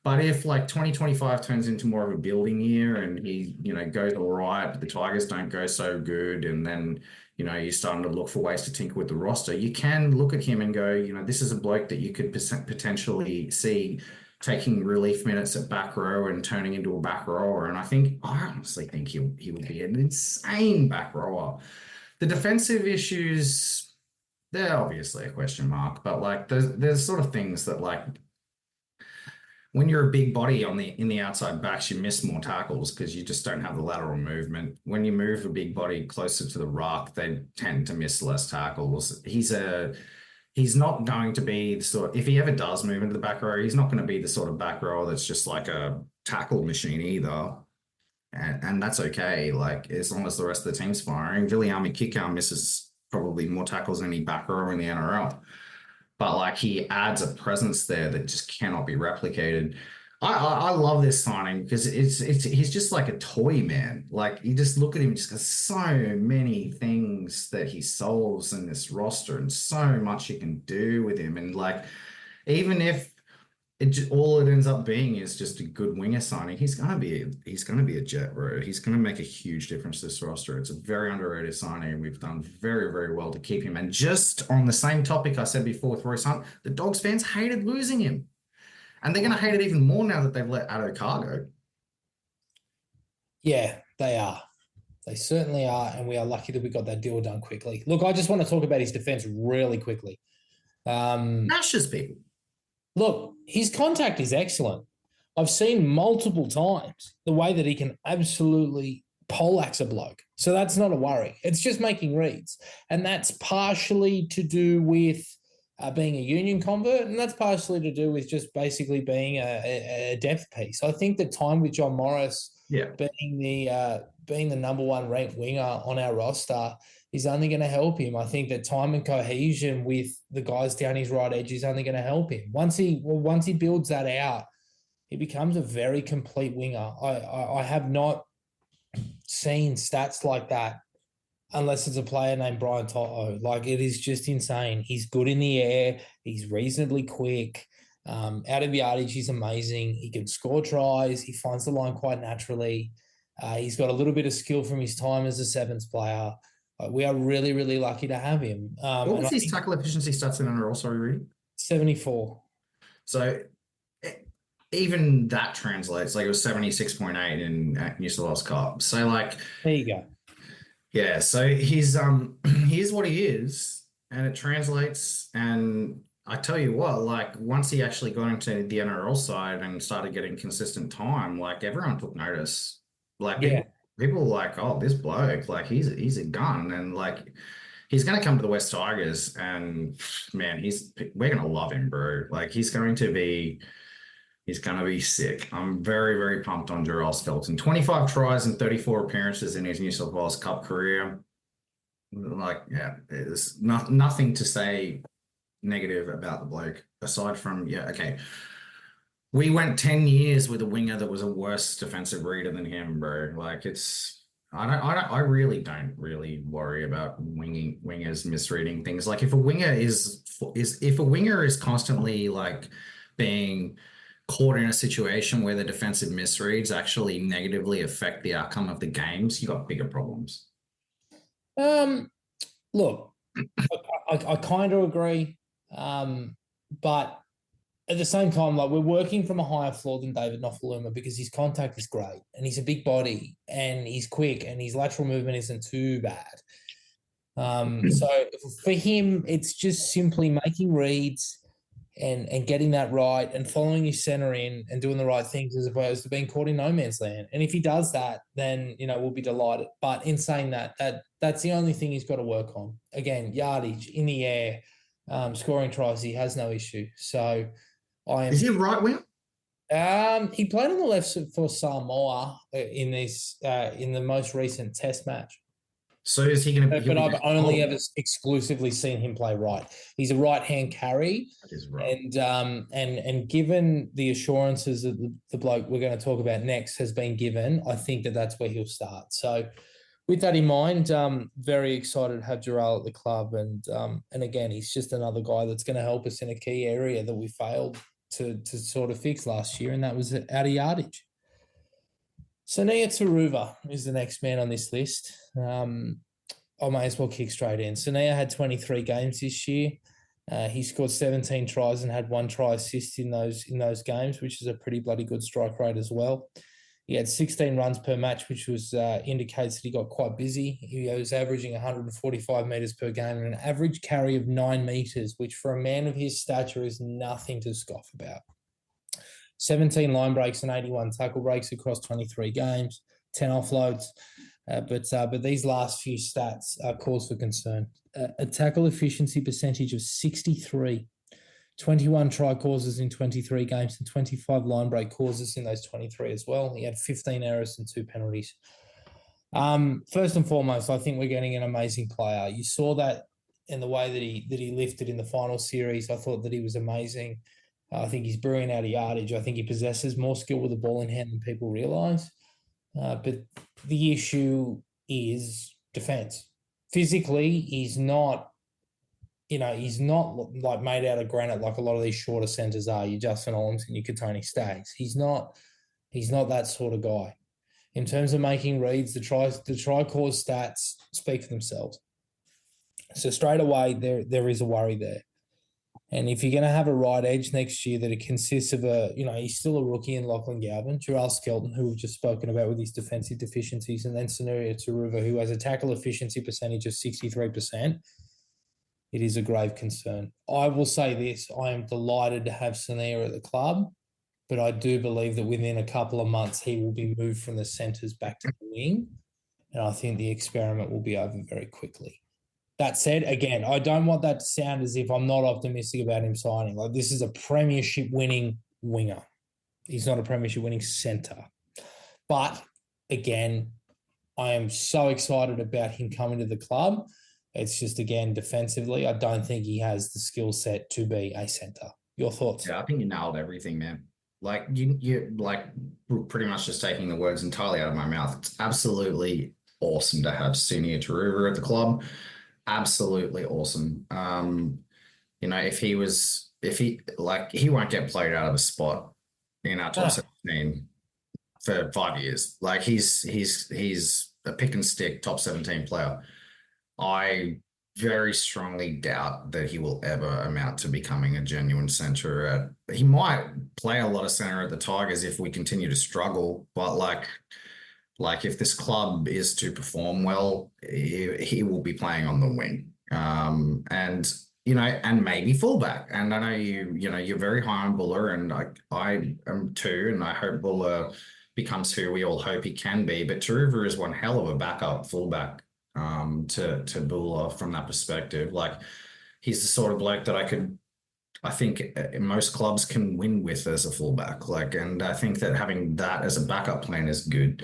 But if, like, 2025 turns into more of a building year and he, goes all right, but the Tigers don't go so good, and then, you're starting to look for ways to tinker with the roster, you can look at him and go, this is a bloke that you could potentially see taking relief minutes at back row and turning into a back rower. And I honestly think he would be an insane back rower. The defensive issues, they're obviously a question mark, but, like, there's sort of things that, like, when you're a big body in the outside backs, you miss more tackles because you just don't have the lateral movement. When you move a big body closer to the ruck, they tend to miss less tackles. He's not going to be the sort, if he ever does move into the back row, he's not going to be the sort of back rower that's just like a tackle machine either. And that's okay. Like, as long as the rest of the team's firing, Viliami Kikau misses probably more tackles than any back rower in the NRL. But, like, he adds a presence there that just cannot be replicated. I love this signing because he's just like a toy, man. Like, you just look at him, just got so many things that he solves in this roster, and so much you can do with him. And, like, even if all it ends up being is just a good winger signing, he's gonna be a jet, bro. He's gonna make a huge difference to this roster. It's a very underrated signing, and we've done very, very well to keep him. And just on the same topic I said before with Royce Hunt, the Dogs fans hated losing him, and they're gonna hate it even more now that they've let Addo Cargo. Yeah, they are. They certainly are, and we are lucky that we got that deal done quickly. Look, I just want to talk about his defense really quickly. Nashes people. Look, his contact is excellent. I've seen multiple times the way that he can absolutely poleaxe a bloke. So that's not a worry. It's just making reads. And that's partially to do with being a union convert, and that's partially to do with just basically being a depth piece. I think the time with John Morris being the number one ranked winger on our roster is only going to help him. I think that time and cohesion with the guys down his right edge is only going to help him. Once he builds that out, he becomes a very complete winger. I have not seen stats like that unless it's a player named Brian Toto. Like, it is just insane. He's good in the air. He's reasonably quick. Out of yardage, he's amazing. He can score tries. He finds the line quite naturally. He's got a little bit of skill from his time as a sevens player. We are really, really lucky to have him. What was his tackle efficiency stats in NRL? Sorry, Reedie? 74. So even that translates. Like, it was 76.8 in New South Wales Cup. So, like, there you go. Yeah. So he's what he is, and it translates. And I tell you what, like once he actually got into the NRL side and started getting consistent time, like everyone took notice. Like Yeah. people were like, oh, this bloke, like he's a gun, and like he's gonna come to the West Tigers, and man, we're gonna love him, bro. Like he's gonna be sick. I'm very, very pumped on Jarrell Skelton. 25 tries and 34 appearances in his New South Wales Cup career. Like, yeah, there's nothing to say negative about the bloke aside from, yeah, okay. We went 10 years with a winger that was a worse defensive reader than him, bro. Like I really don't really worry about wingers misreading things. Like if a winger if a winger is constantly like being caught in a situation where the defensive misreads actually negatively affect the outcome of the games, you got bigger problems. Look, I kind of agree, but at the same time, like we're working from a higher floor than David Nofoaluma because his contact is great and he's a big body and he's quick and his lateral movement isn't too bad. So for him, it's just simply making reads and getting that right and following his center in and doing the right things as opposed to being caught in no man's land. And if he does that, then we'll be delighted. But in saying that's the only thing he's got to work on. Again, yardage in the air, scoring tries, he has no issue. So Is he a right wing? he played on the left for Samoa in the most recent Test match. So is he going to? But I've only ever exclusively seen him play right. He's a right-hand carry, That is right. and given the assurances that the bloke we're going to talk about next has been given, I think that's where he'll start. So, with that in mind, very excited to have Jarrell at the club, and again, he's just another guy that's going to help us in a key area that we failed to sort of fix last year, and that was out of yardage. Sania Taruva is the next man on this list. I may as well kick straight in. Sania had 23 games this year. He scored 17 tries and had 1 try assist in those games, which is a pretty bloody good strike rate as well. He had 16 runs per match, which was indicates that he got quite busy. He was averaging 145 metres per game and an average carry of 9 metres, which for a man of his stature is nothing to scoff about. 17 line breaks and 81 tackle breaks across 23 games, 10 offloads. But these last few stats are cause for concern. A tackle efficiency percentage of 63, 21 try causes in 23 games and 25 line break causes in those 23 as well. He had 15 errors and 2 penalties. First and foremost, I think we're getting an amazing player. You saw that in the way that he lifted in the final series. I thought that he was amazing. I think he's brewing out of yardage. I think he possesses more skill with the ball in hand than people realise. But the issue is defence. Physically, he's not like made out of granite like a lot of these shorter centres are. Your Justin Olams and your Katoni Staggs. He's not that sort of guy. In terms of making reads, the try cause stats speak for themselves. So straight away, there is a worry there. And if you're going to have a right edge next year that it consists of he's still a rookie in Lachlan Galvin, Jarrell Skelton, who we've just spoken about with his defensive deficiencies, and then Sania Taruva, who has a tackle efficiency percentage of 63%, it is a grave concern. I will say this, I am delighted to have Sania at the club, but I do believe that within a couple of months he will be moved from the centres back to the wing, and I think the experiment will be over very quickly. That said, again, I don't want that to sound as if I'm not optimistic about him signing. Like, this is a premiership winning winger. He's not a premiership winning centre. But again, I am so excited about him coming to the club. It's just, again, defensively, I don't think he has the skill set to be a centre. Your thoughts? Yeah, I think you nailed everything, man. Like you like pretty much just taking the words entirely out of my mouth. It's absolutely awesome to have Sania Taruva at the club. Absolutely awesome. If he won't get played out of a spot in our top 17 for 5 years. Like he's a pick and stick top 17 player. I very strongly doubt that he will ever amount to becoming a genuine centre. He might play a lot of centre at the Tigers if we continue to struggle, but like if this club is to perform well, he will be playing on the wing. And and maybe fullback. And I know you're very high on Buller, and I am too, and I hope Buller becomes who we all hope he can be. But Taruva is one hell of a backup fullback to Buller from that perspective. Like he's the sort of bloke that I think most clubs can win with as a fullback. Like, and I think that having that as a backup plan is good.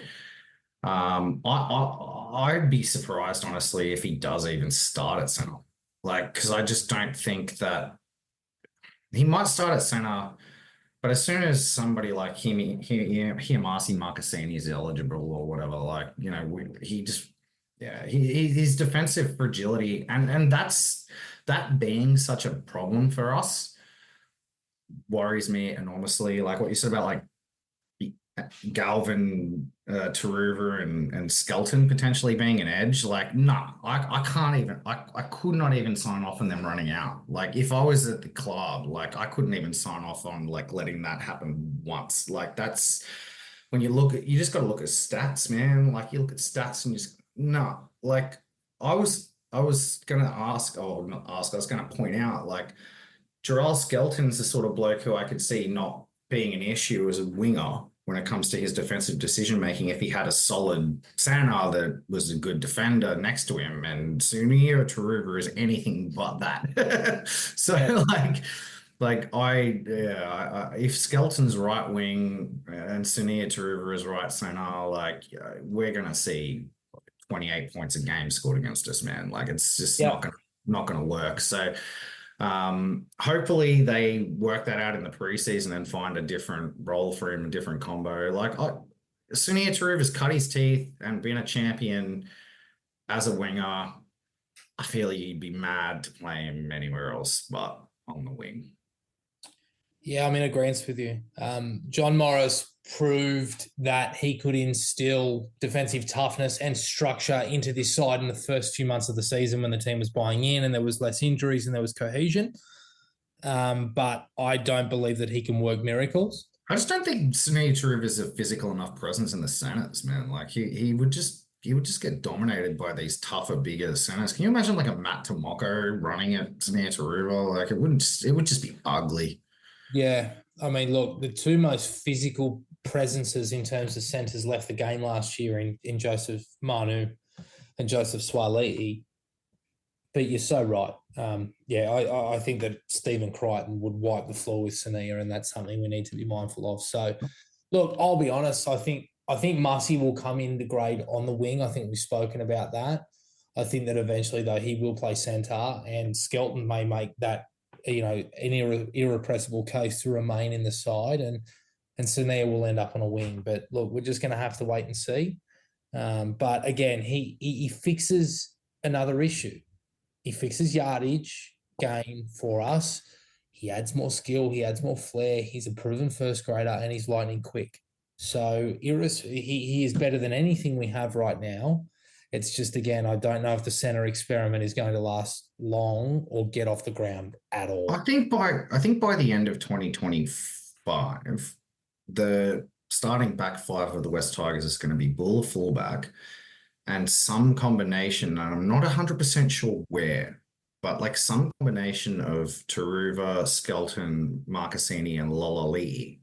I'd be surprised, honestly, if he does even start at centre. Like, because I just don't think that he might start at centre, but as soon as somebody like Hiamasi Marcassini is eligible or whatever, like, his defensive fragility, and that being such a problem for us worries me enormously. Like what you said about like Galvin, Taruva, and Skelton potentially being an edge. Like, nah, I can't even. I could not even sign off on them running out. Like, if I was at the club, like I couldn't even sign off on like letting that happen once. Like that's when you just got to look at stats, man. Like you look at stats and just no. Like I was gonna ask, or not ask. I was gonna point out like Jarrell Skelton's the sort of bloke who I could see not being an issue as a winger when it comes to his defensive decision making if he had a solid center that was a good defender next to him. And Sunir Taruva is anything but that. So if Skelton's right wing and Sunir Taruva is right center, like we're gonna see 28 points a game scored against us, man. Like it's just not gonna work. So hopefully they work that out in the preseason and find a different role for him, a different combo. Like Sunir Taruva's cut his teeth and been a champion as a winger. I feel you'd be mad to play him anywhere else but on the wing. Yeah, I'm in agreement with you. John Morris proved that he could instill defensive toughness and structure into this side in the first few months of the season when the team was buying in and there was less injuries and there was cohesion. But I don't believe that he can work miracles. I just don't think Sunir Taruva is a physical enough presence in the centers, man. Like he would just get dominated by these tougher, bigger centers. Can you imagine like a Matt Tomoko running at Sunir Taruva? Like it would just be ugly. Yeah. I mean, look, the two most physical presences in terms of centres left the game last year in Joseph Manu and Joseph Swaliti. But you're so right. I think that Stephen Crichton would wipe the floor with Sunir, and that's something we need to be mindful of. So, look, I'll be honest. I think Mussy will come into grade on the wing. I think we've spoken about that. I think that eventually, though, he will play centre, and Skelton may make that an irrepressible case to remain in the side, and Sunir will end up on a wing. But look, we're just going to have to wait and see. But again, he fixes another issue. He fixes yardage gain for us. He adds more skill. He adds more flair. He's a proven first grader, and he's lightning quick. So he is better than anything we have right now. It's just, again, I don't know if the center experiment is going to last long or get off the ground at all. I think by the end of 2025, the starting back five of the West Tigers is going to be Bull fullback and some combination, and I'm not 100% sure where, but like some combination of Taruva, Skelton, Marcassini, and Lolalii.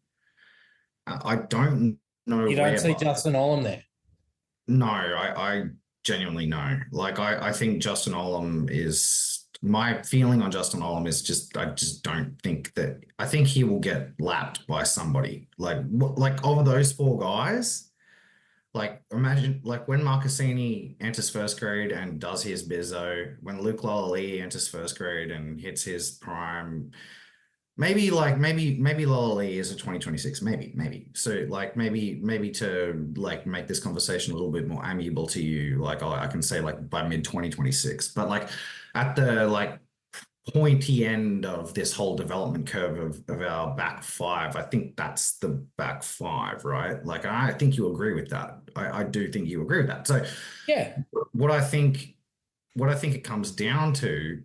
I don't know. You don't see Justin Olam there? No, I genuinely no. Like I think Justin Olam is my feeling on Justin Olam is I just don't think that. I think he will get lapped by somebody. Like of those four guys, like imagine like when Marcassini enters first grade and does his bizzo, when Luke Lolalii enters first grade and hits his prime. Maybe Lolalii is a 2026, maybe. So like maybe to like make this conversation a little bit more amiable to you, like I can say like by mid 2026, but like at the like pointy end of this whole development curve of our back five, I think that's the back five, right? Like I think you agree with that. I do think you agree with that. So yeah, what I think it comes down to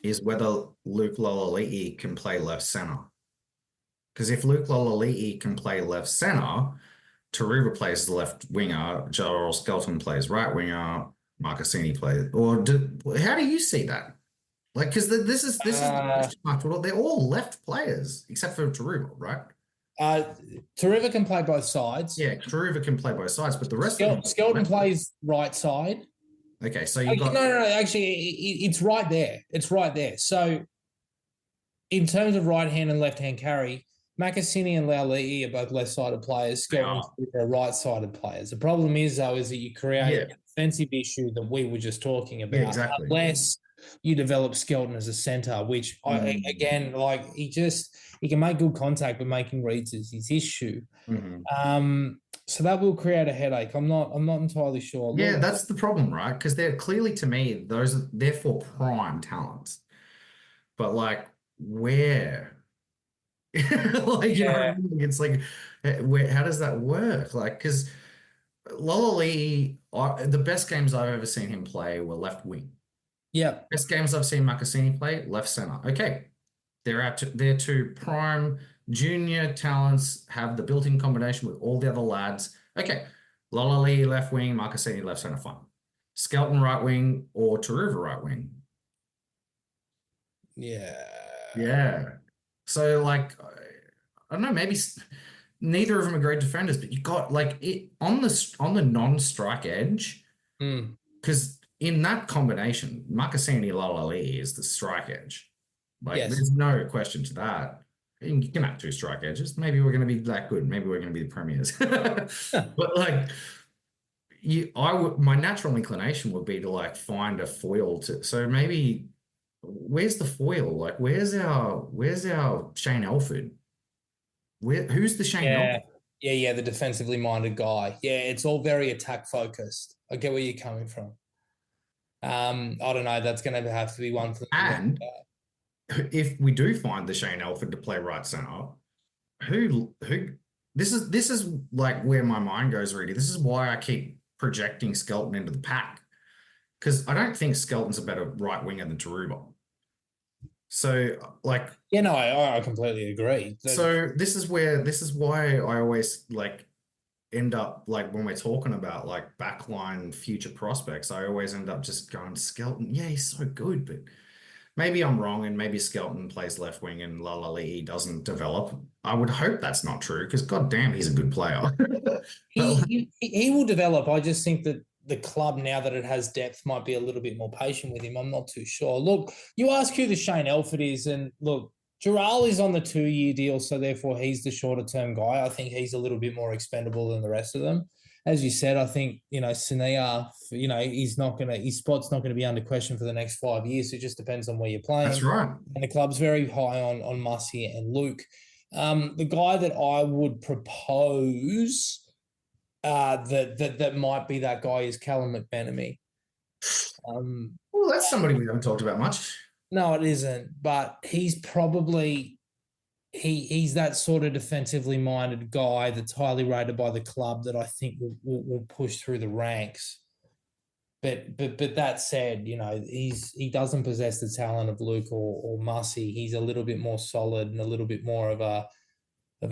is whether Luke Lolalii can play left center. Because if Luke Lolalii can play left center, Taruva plays the left winger, Joel Skelton plays right winger, Marcassini plays. How do you see that? Like, because this is the Uh, question mark. Well, they're all left players except for Taruva, right? Tariva can play both sides. Yeah, Taruva can play both sides, but the rest of them. Skelton plays right side. Okay, so you got No. Actually, it's right there. It's right there. So, in terms of right hand and left hand carry, Makasini and Laulii are both left-sided players. Skelton are right-sided players. The problem is, though, is that you create a defensive issue that we were just talking about. Yeah, exactly. Unless you develop Skelton as a centre, which again, like he can make good contact, but making reads is his issue. So that will create a headache. I'm not entirely sure. Yeah, that's the problem, right? Because they're clearly, to me, they're for prime talents. But like, where? Like, you know what I mean? It's like, how does that work? Like, because Laulii, the best games I've ever seen him play were left wing. Yeah. Best games I've seen Makasini play, left center. Okay. They're two prime junior talents, have the built-in combination with all the other lads. Okay. Laulii left wing, Makasini left center, fine. Skelton right wing or Taruva right wing. Yeah. So, like, I don't know, maybe neither of them are great defenders, but you got like it on the non-strike edge, because in that combination, Makasini Laulii is the strike edge. Like, there's no question to that. You can have two strike edges. Maybe we're going to be that good. Maybe we're going to be the premiers. But like, my natural inclination would be to like find a foil to. So maybe. Where's the foil? Like, where's our Shane Alford? Who's the Shane Alford? Yeah, the defensively minded guy. Yeah, it's all very attack focused. I get where you're coming from. I don't know. That's going to have to be one for the. And if we do find the Shane Alford to play right center, who? This is like where my mind goes, Reedie. This is why I keep projecting Skelton into the pack, because I don't think Skelton's a better right winger than Taruva. So, like, I completely agree. So this is why I always like end up like when we're talking about like backline future prospects, I always end up just going Skelton. Yeah, he's so good, but maybe I'm wrong, and maybe Skelton plays left wing and Laulii doesn't develop. I would hope that's not true, because goddamn, he's a good player. he will develop. I just think that the club, now that it has depth, might be a little bit more patient with him. I'm not too sure. Look, you ask who the Shane Alford is, and look, Giral is on the 2-year deal, so therefore he's the shorter-term guy. I think he's a little bit more expendable than the rest of them. As you said, I think, Sania, his spot's not going to be under question for the next 5 years. It just depends on where you're playing. That's right. And the club's very high on Mussy and Luke. The guy that I would propose that might be that guy is Callum McMenemy. Well, that's somebody we haven't talked about much. No, it isn't. But he's probably he's that sort of defensively minded guy that's highly rated by the club that I think will push through the ranks. But that said, he doesn't possess the talent of Luke or Mussy. He's a little bit more solid and a little bit more of a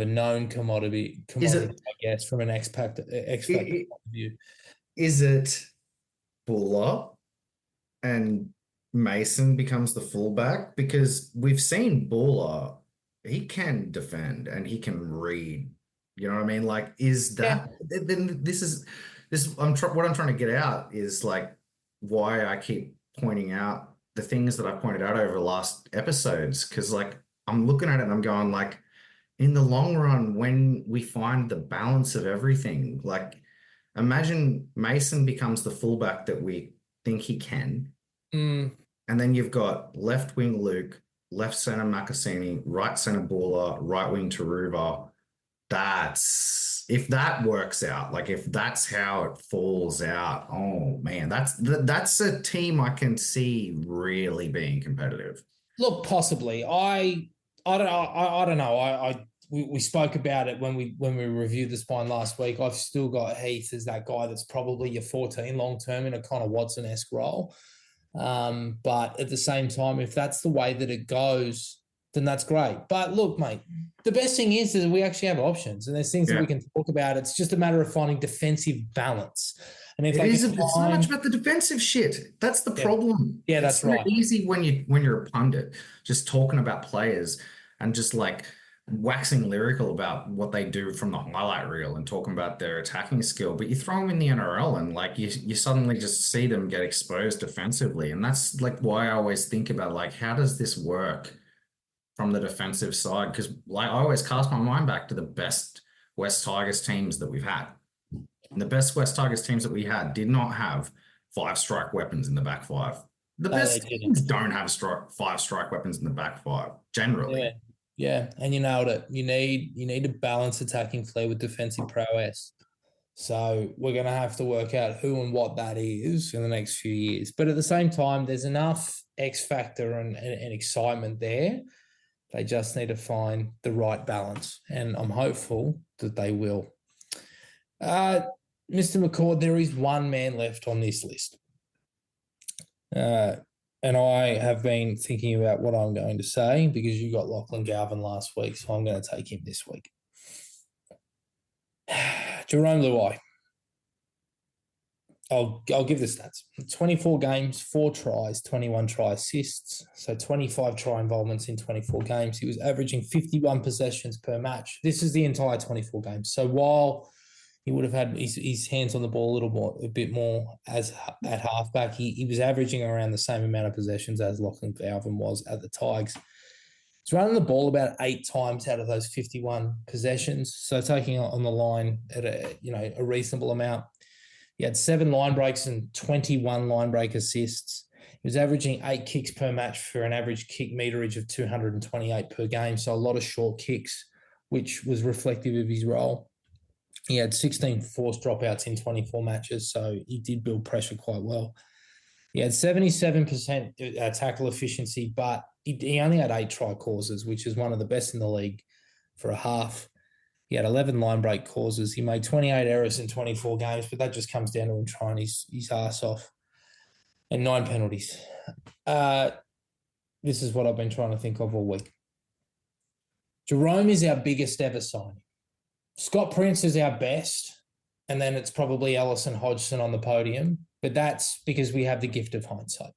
known commodity, I guess, from an X Factor point of view. Is it Buller and Mason becomes the fullback? Because we've seen Buller, he can defend and he can read. You know what I mean? Like, is that then? What I'm trying to get out is like why I keep pointing out the things that I pointed out over the last episodes, because like I'm looking at it and I'm going like, in the long run, when we find the balance of everything, like imagine Mason becomes the fullback that we think he can. And then you've got left wing Luke, left center Makasini, right center Buller, right wing Taruva. If that works out, like if that's how it falls out, oh man, that's a team I can see really being competitive. Look, possibly. I don't know. We spoke about it when we reviewed the spine last week. I've still got Heath as that guy that's probably your 14 long term in a Connor Watson-esque role. But at the same time, if that's the way that it goes, then that's great. But look, mate, the best thing is that we actually have options, and there's things that we can talk about. It's just a matter of finding defensive balance. And if It they is. can It's so much find, about the defensive shit. That's the yeah, problem. yeah, It's that's so right. easy when you're a pundit, just talking about players and just like waxing lyrical about what they do from the highlight reel and talking about their attacking skill. But you throw them in the NRL and like you suddenly just see them get exposed defensively. And that's like why I always think about like how does this work from the defensive side? Because like I always cast my mind back to the best West Tigers teams that we've had. And the best West Tigers teams that we had did not have five strike weapons in the back five. The No, they best didn't. teams don't have five strike weapons in the back five, generally. Yeah, yeah, and you nailed it. You need to balance attacking flair with defensive prowess. So we're going to have to work out who and what that is in the next few years. But at the same time, there's enough X factor and excitement there. They just need to find the right balance, and I'm hopeful that they will. Mr. McCord, there is one man left on this list. And I have been thinking about what I'm going to say because you got Lachlan Galvin last week, so I'm going to take him this week. Jerome Luai. I'll give the stats. 24 games, 4 tries, 21 try assists. So 25 try involvements in 24 games. He was averaging 51 possessions per match. This is the entire 24 games. So while he would have had his hands on the ball a bit more as at halfback, he was averaging around the same amount of possessions as Lachlan Galvin was at the Tigers. He's running the ball about 8 times out of those 51 possessions. So taking on the line at a reasonable amount. He had 7 line breaks and 21 line break assists. He was averaging 8 kicks per match for an average kick meterage of 228 per game. So a lot of short kicks, which was reflective of his role. He had 16 forced dropouts in 24 matches, so he did build pressure quite well. He had 77% tackle efficiency, but he only had 8 try causes, which is one of the best in the league for a half. He had 11 line break causes. He made 28 errors in 24 games, but that just comes down to him trying his ass off. And 9 penalties. This is what I've been trying to think of all week. Jerome is our biggest ever signing. Scott Prince is our best, and then it's probably Ellison Hodgson on the podium, but that's because we have the gift of hindsight.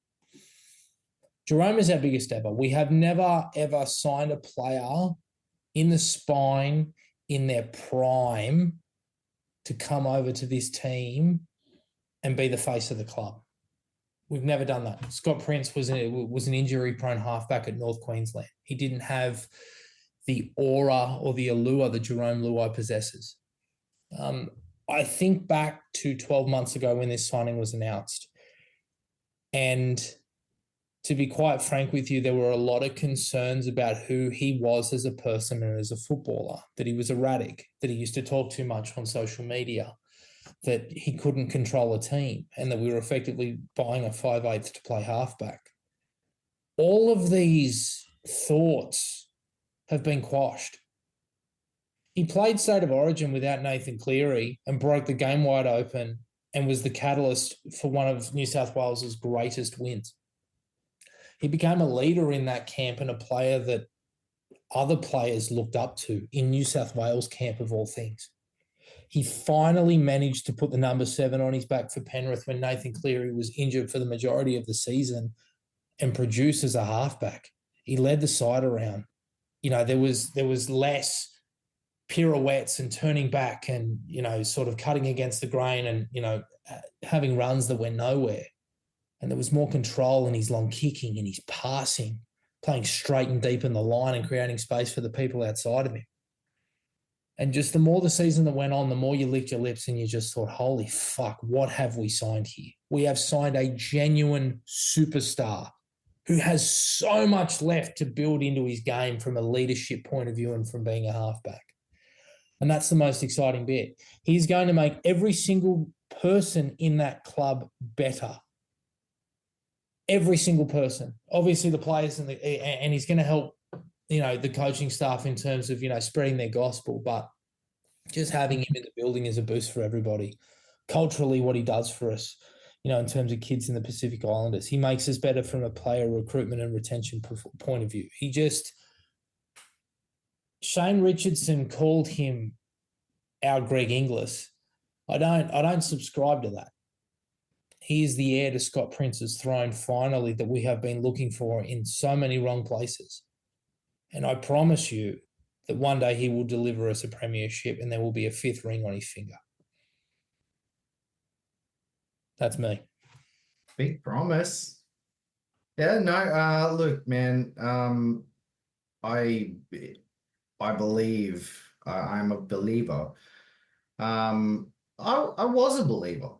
Jerome is our biggest ever. We have never, ever signed a player in the spine in their prime to come over to this team and be the face of the club. We've never done that. Scott Prince was an injury-prone halfback at North Queensland. He didn't have the aura or the allure that Jerome Luai possesses. I think back to 12 months ago when this signing was announced. And to be quite frank with you, there were a lot of concerns about who he was as a person and as a footballer, that he was erratic, that he used to talk too much on social media, that he couldn't control a team, and that we were effectively buying a 5/8 to play halfback. All of these thoughts have been quashed. He played State of Origin without Nathan Cleary and broke the game wide open and was the catalyst for one of New South Wales's greatest wins. He became a leader in that camp and a player that other players looked up to in New South Wales camp of all things. He finally managed to put the number 7 on his back for Penrith when Nathan Cleary was injured for the majority of the season and produce as a halfback. He led the side around. There was less pirouettes and turning back and, sort of cutting against the grain and, having runs that went nowhere. And there was more control in his long kicking and his passing, playing straight and deep in the line and creating space for the people outside of him. And just the more the season that went on, the more you licked your lips and you just thought, holy fuck, what have we signed here? We have signed a genuine superstar who has so much left to build into his game from a leadership point of view and from being a halfback. And that's the most exciting bit. He's going to make every single person in that club better. Every single person. Obviously the players and he's going to help, the coaching staff in terms of, spreading their gospel, but just having him in the building is a boost for everybody. Culturally, what he does for us, in terms of kids in the Pacific Islanders, he makes us better from a player recruitment and retention point of view. Shane Richardson called him our Greg Inglis. I don't subscribe to that. He is the heir to Scott Prince's throne, finally, that we have been looking for in so many wrong places. And I promise you that one day he will deliver us a premiership and there will be a 5th ring on his finger. That's me. Big promise. Yeah, no, look, man, I believe I'm a believer. I was a believer.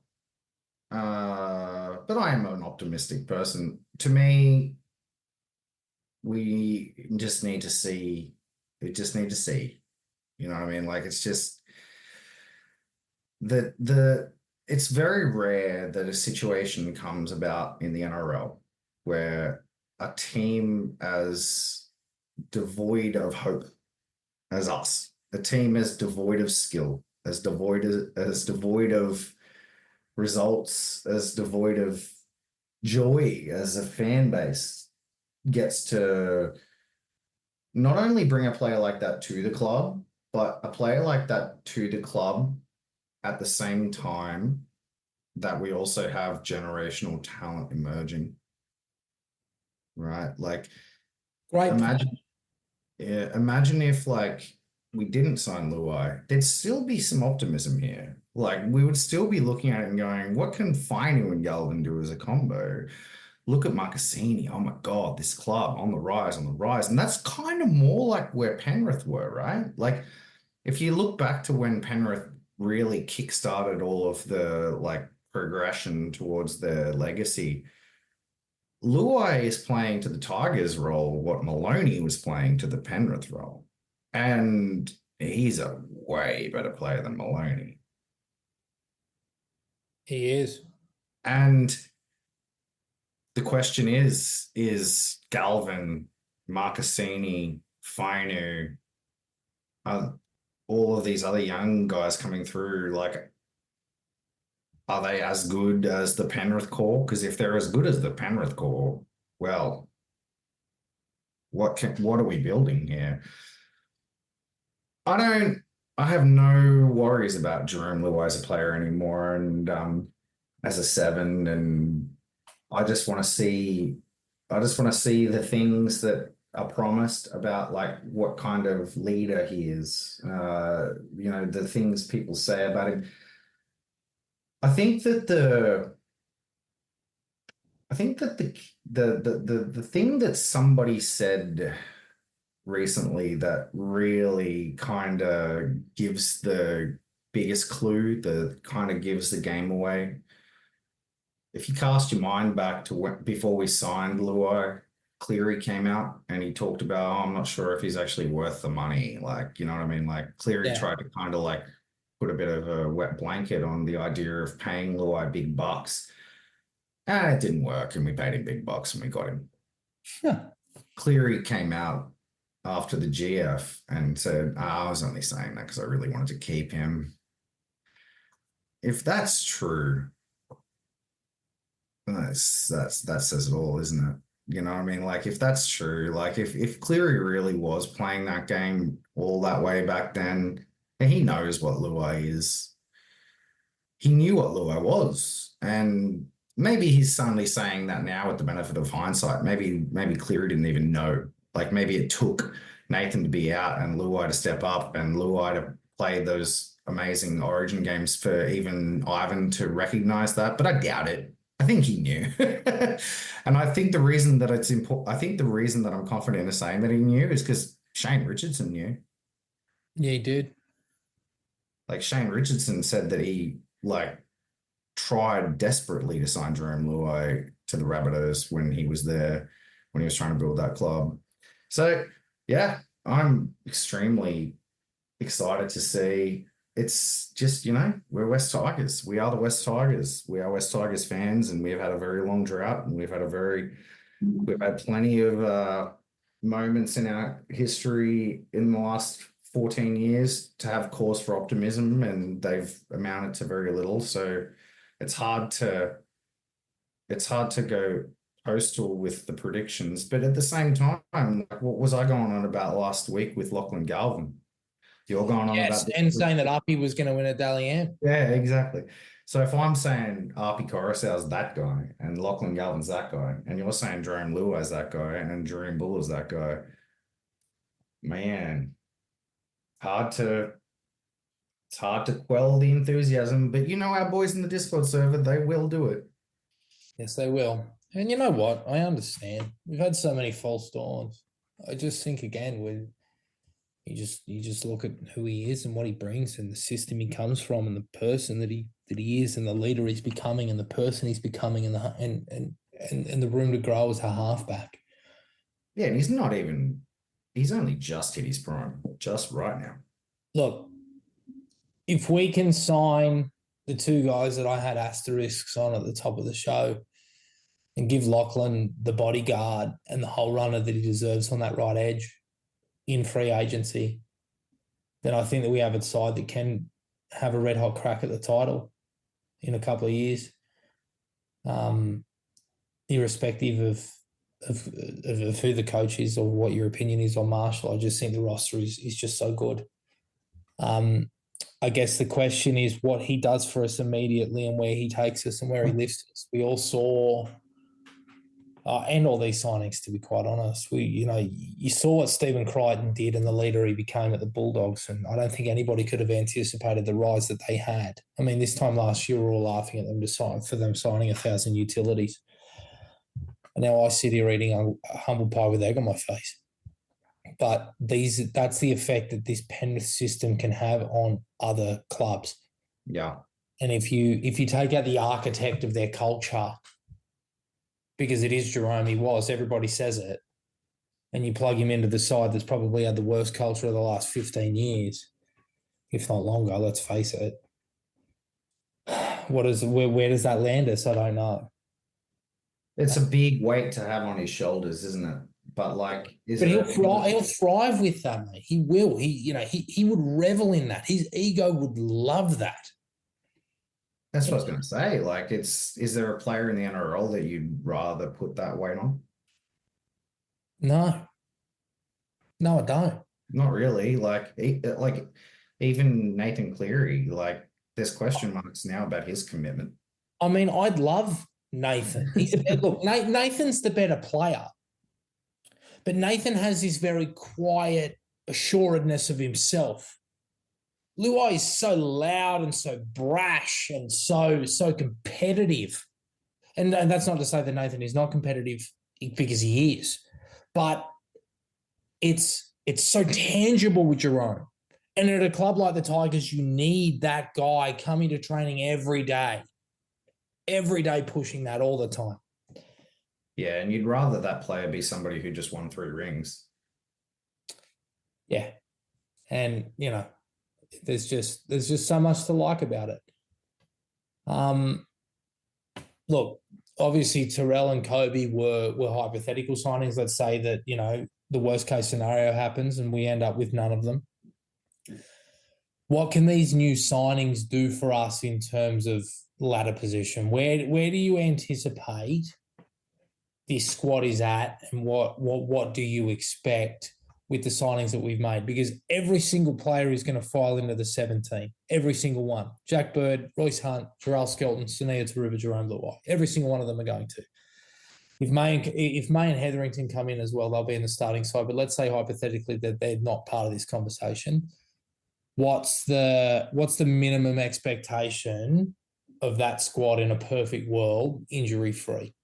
But I am an optimistic person. To me, we just need to see. We just need to see. You know what I mean? Like it's just it's very rare that a situation comes about in the NRL where a team as devoid of hope as us, a team as devoid of skill, as devoid of results, as devoid of joy as a fan base gets to not only bring a player like that to the club, but a player like that to the club at the same time that we also have generational talent emerging. Right? Like Great. imagine if like we didn't sign Luai, there'd still be some optimism here. Like we would still be looking at it and going, what can Fainu and Galvin do as a combo? Look at Marcassini. Oh my God, this club on the rise, on the rise. And that's kind of more like where Penrith were, right? Like if you look back to when Penrith really kickstarted all of the like progression towards their legacy, Luai is playing to the Tigers role what Maloney was playing to the Penrith role. And he's a way better player than Maloney. He is. And the question is Galvin, Marcassini, Fainu, all of these other young guys coming through, like, are they as good as the Penrith core? Because if they're as good as the Penrith core, well, what are we building here? I have no worries about Jerome Luai as a player anymore, and as a 7, and I just want to see the things that are promised about like what kind of leader he is. You know, the things people say about him. I think that the thing that somebody said recently that really kind of gives the biggest clue, that kind of gives the game away. If you cast your mind back to before we signed Luai, Cleary came out and he talked about, oh, I'm not sure if he's actually worth the money. Like, you know what I mean? Like Cleary tried to kind of like put a bit of a wet blanket on the idea of paying Luai big bucks. And it didn't work, and we paid him big bucks and we got him. Yeah. Cleary came out after the GF and said, I was only saying that because I really wanted to keep him. If that's true, that says it all, isn't it? You know what I mean? Like if that's true, like if Cleary really was playing that game all that way back then, and he knows what Luai is. He knew what Luai was. And maybe he's suddenly saying that now with the benefit of hindsight. Maybe Cleary didn't even know. Like maybe it took Nathan to be out and Luai to step up and Luai to play those amazing Origin games for even Ivan to recognize that. But I doubt it. I think he knew. And I think the reason that it's important, I think the reason that I'm confident in saying that he knew is because Shane Richardson knew. Yeah, he did. Like Shane Richardson said that he like tried desperately to sign Jerome Luai to the Rabbitohs when he was there, when he was trying to build that club. So yeah, I'm extremely excited to see. It's just, you know, we're West Tigers. We are the West Tigers. We are West Tigers fans, and we've had a very long drought, and we've had plenty of moments in our history in the last 14 years to have cause for optimism, and they've amounted to very little. So it's hard to go postal with the predictions. But at the same time, like, what was I going on about last week with Lachlan Galvin? You're going on about and saying that Uppy was going to win a Dally M. Yeah, exactly. So if I'm saying RP Coruscant's that guy and Lachlan Galvin's that guy, and you're saying Jerome Luai's that guy and Jerome Bull is that guy, man, hard to it's hard to quell the enthusiasm. But you know our boys in the Discord server, they will do it. Yes, they will. And you know what? I understand. We've had so many false dawns. I just think again, when you just look at who he is and what he brings and the system he comes from and the person that he is and the leader he's becoming and the person he's becoming and the room to grow as a halfback. Yeah, and he's only just hit his prime, just right now. Look, if we can sign the two guys that I had asterisks on at the top of the show and give Lachlan the bodyguard and the whole runner that he deserves on that right edge in free agency, then I think that we have a side that can have a red hot crack at the title in a couple of years, irrespective of who the coach is or what your opinion is on Marshall. I just think the roster is just so good. I guess the question is what he does for us immediately and where he takes us and where he lifts us. We all saw, and all these signings, to be quite honest, you saw what Stephen Crichton did and the leader he became at the Bulldogs, and I don't think anybody could have anticipated the rise that they had. I mean, this time last year we were all laughing at them for them signing 1,000 utilities. And now I sit here eating a humble pie with egg on my face. But that's the effect that this Penrith system can have on other clubs. Yeah. And if you take out the architect of their culture, because it is Jerome, he was, everybody says it, and you plug him into the side that's probably had the worst culture of the last 15 years, if not longer, let's face it. Where does that land us? I don't know. It's a big weight to have on his shoulders, isn't it? But he'll thrive with that, mate. He will. He would revel in that. His ego would love that. That's what I was going to say. Is there a player in the NRL that you'd rather put that weight on? No, I don't. Not really. Even Nathan Cleary, there's question marks now about his commitment. I mean, I'd love Nathan. Nathan's the better player. But Nathan has this very quiet assuredness of himself. Luai is so loud and so brash and so competitive. And that's not to say that Nathan is not competitive, because he is. But it's so tangible with Jerome. And at a club like the Tigers, you need that guy coming to training every day pushing that all the time. Yeah, and you'd rather that player be somebody who just won 3 rings. Yeah. And, there's just so much to like about it. Look, obviously Terrell and Kobe were hypothetical signings. Let's say that, the worst case scenario happens and we end up with none of them. What can these new signings do for us in terms of ladder position? Where do you anticipate this squad is at, and what do you expect with the signings that we've made? Because every single player is going to file into the 17. Every single one. Jack Bird, Royce Hunt, Jarrell Skelton, Sania Taruba, Jerome Luai. Every single one of them are going to. If May and Hetherington come in as well, they'll be in the starting side. But let's say hypothetically that they're not part of this conversation. What's the minimum expectation of that squad in a perfect world, injury-free?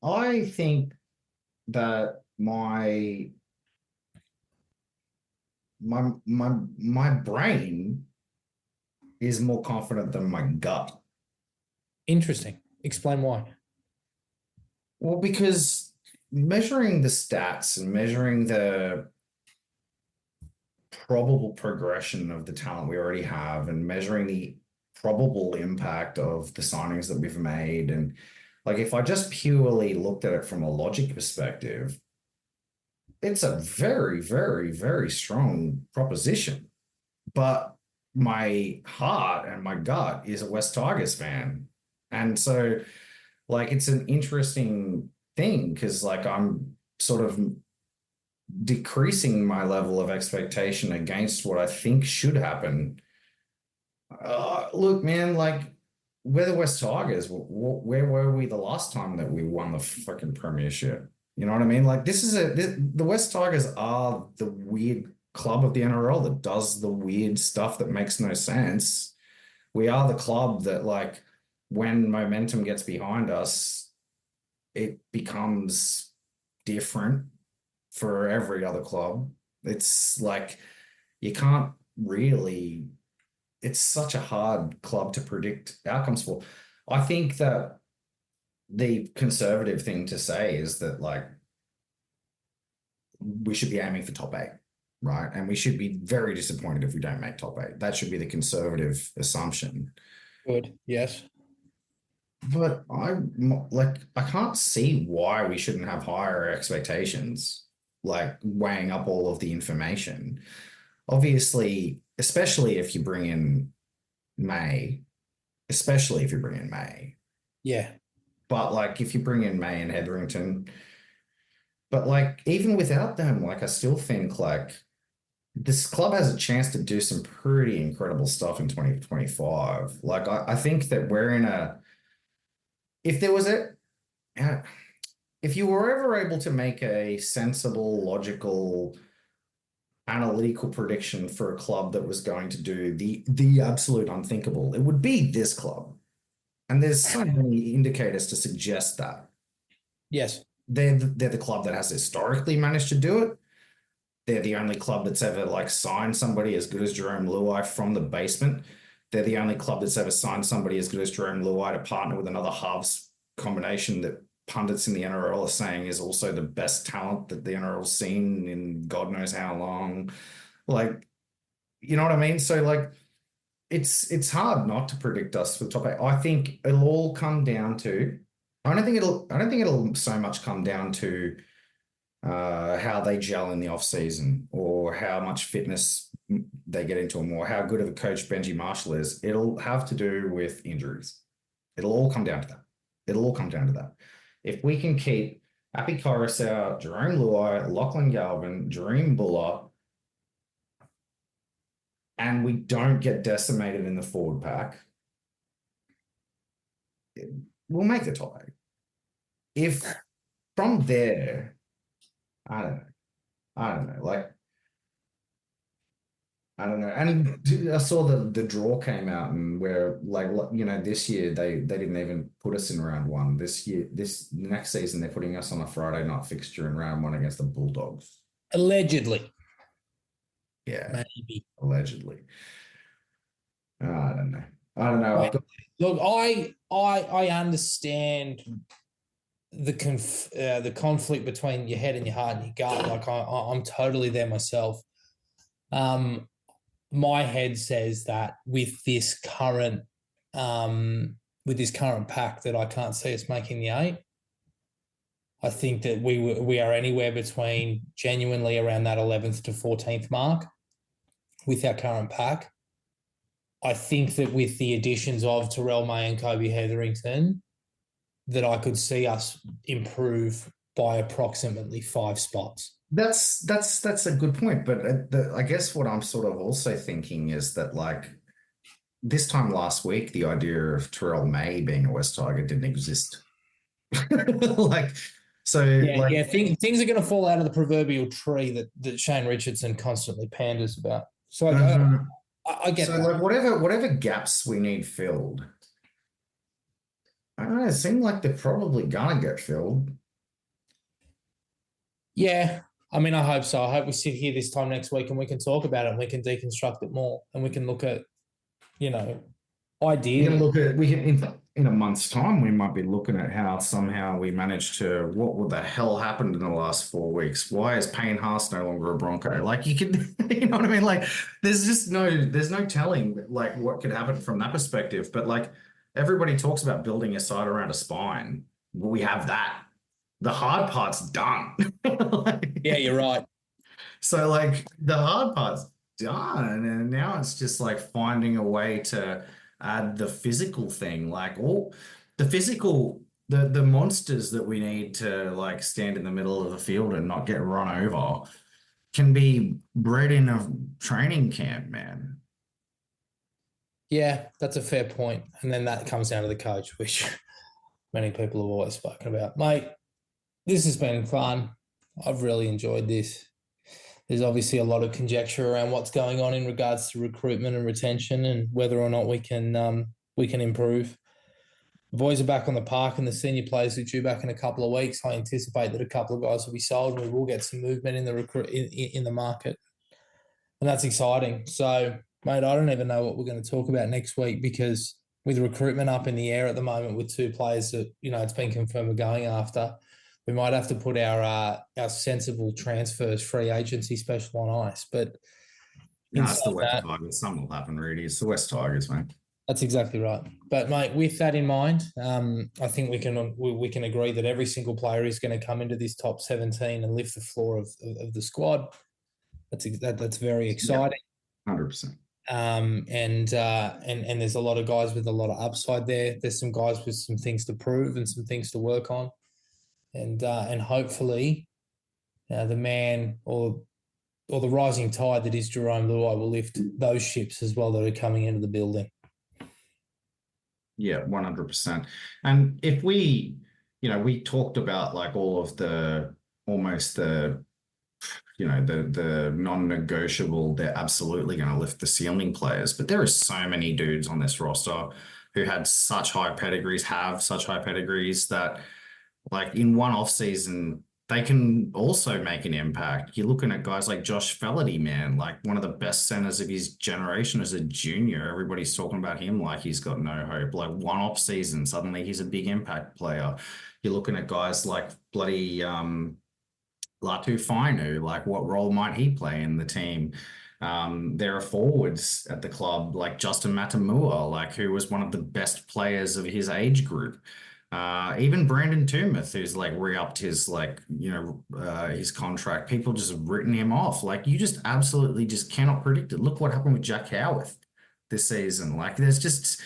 I think that my brain is more confident than my gut. Interesting. Explain why. Well, because measuring the stats and measuring the probable progression of the talent we already have and measuring the probable impact of the signings that we've made, and if I just purely looked at it from a logic perspective, it's a very, very, very strong proposition. But my heart and my gut is a West Tigers fan. And so, it's an interesting thing because, I'm sort of decreasing my level of expectation against what I think should happen. Look, man, like we're the West Tigers. Where were we the last time that we won the fucking premiership? You know what I mean? Like the West Tigers are the weird club of the NRL that does the weird stuff that makes no sense. We are the club that, like, when momentum gets behind us, it becomes different for every other club. It's like you can't really, it's such a hard club to predict outcomes for. I think that the conservative thing to say is that, like, we should be aiming for top 8, right? And we should be very disappointed if we don't make top 8. That should be the conservative assumption. Good. Yes. But I can't see why we shouldn't have higher expectations, like weighing up all of the information. Obviously, especially if you bring in May, Yeah. but like if you bring in May and Hetherington, but like even without them, like I still think like this club has a chance to do some pretty incredible stuff in 2025. Like I think that we're in a, if there was a, if you were ever able to make a sensible, logical, analytical prediction for a club that was going to do the absolute unthinkable, it would be this club. And there's so many indicators to suggest that. Yes. They're the club that has historically managed to do it. They're the only club that's ever like signed somebody as good as Jerome Luai from the basement. They're the only club that's ever signed somebody as good as Jerome Luai to partner with another halves combination that pundits in the NRL are saying is also the best talent that the NRL's seen in God knows how long. Like, you know what I mean? So like, it's hard not to predict us for the top 8. I think it'll all come down to. I don't think it'll so much come down to how they gel in the off season or how much fitness they get into them or how good of a coach Benji Marshall is. It'll have to do with injuries. It'll all come down to that. If we can keep Api Koroisau, Jerome Luai, Lachlan Galvin, Jareem Buller, and we don't get decimated in the forward pack, we'll make the top 8. If from there, I don't know. Like, I don't know. And I saw the draw came out and where, like, you know, this year they didn't even put us in round 1. This next season they're putting us on a Friday night fixture in round 1 against the Bulldogs. Allegedly. Yeah, Maybe. allegedly. I don't know. Look, I understand the conflict between your head and your heart and your gut. Like I'm totally there myself. My head says that with this current pack that I can't see us making the 8. I think that we are anywhere between genuinely around that 11th to 14th mark with our current pack. I think that with the additions of Terrell May and Kobe Hetherington, that I could see us improve by approximately 5 spots. That's a good point, but I guess what I'm sort of also thinking is that, like, this time last week, the idea of Terrell May being a West Tiger didn't exist. Like, so yeah, things are going to fall out of the proverbial tree that Shane Richardson constantly panders about. So I get that. Like whatever gaps we need filled, I don't know. It seemed like they're probably gonna get filled. Yeah, I mean, I hope so. I hope we sit here this time next week and we can talk about it and we can deconstruct it more and we can look at, you know, ideally. We can in a month's time, we might be looking at how somehow we managed to, what the hell happened in the last 4 weeks? Why is Payne Haas no longer a Bronco? Like you can, you know what I mean? Like there's no telling like what could happen from that perspective. But like everybody talks about building a side around a spine. Well, we have that. The hard part's done. Yeah, you're right. So like the hard part's done. And now it's just like finding a way to add the physical thing. Like all the physical the monsters that we need to like stand in the middle of the field and not get run over can be bred in a training camp, man. Yeah, that's a fair point. And then that comes down to the coach, which many people have always spoken about. Mate, this has been fun. I've really enjoyed this. There's obviously a lot of conjecture around what's going on in regards to recruitment and retention and whether or not we can improve. The boys are back on the park and the senior players are due back in a couple of weeks. I anticipate that a couple of guys will be sold and we will get some movement in the in the market. And that's exciting. So, mate, I don't even know what we're going to talk about next week because with recruitment up in the air at the moment with two players that, it's been confirmed we're going after, we might have to put our sensible transfers free agency special on ice. But No, it's the West Tigers. Something will happen, Reedie. It's the West Tigers, mate. That's exactly right. But, mate, with that in mind, I think we can agree that every single player is going to come into this top 17 and lift the floor of the squad. That's very exciting. 100%. And there's a lot of guys with a lot of upside there. There's some guys with some things to prove and some things to work on. And hopefully the man or the rising tide that is Jerome Luai will lift those ships as well that are coming into the building. Yeah, 100%. And if we talked about like all of the non-negotiable, they're absolutely going to lift the ceiling players. But there are so many dudes on this roster who have such high pedigrees that like in one off season, they can also make an impact. You're looking at guys like Josh Flaherty, man, like one of the best centers of his generation as a junior. Everybody's talking about him like he's got no hope. Like one off season, suddenly he's a big impact player. You're looking at guys like bloody Latu Fainu, like what role might he play in the team? There are forwards at the club like Justin Matamua, like who was one of the best players of his age group. Even Brandon Toomuth, who's like re-upped his his contract. People just have written him off. Like you just absolutely just cannot predict it. Look what happened with Jack Howarth this season. Like there's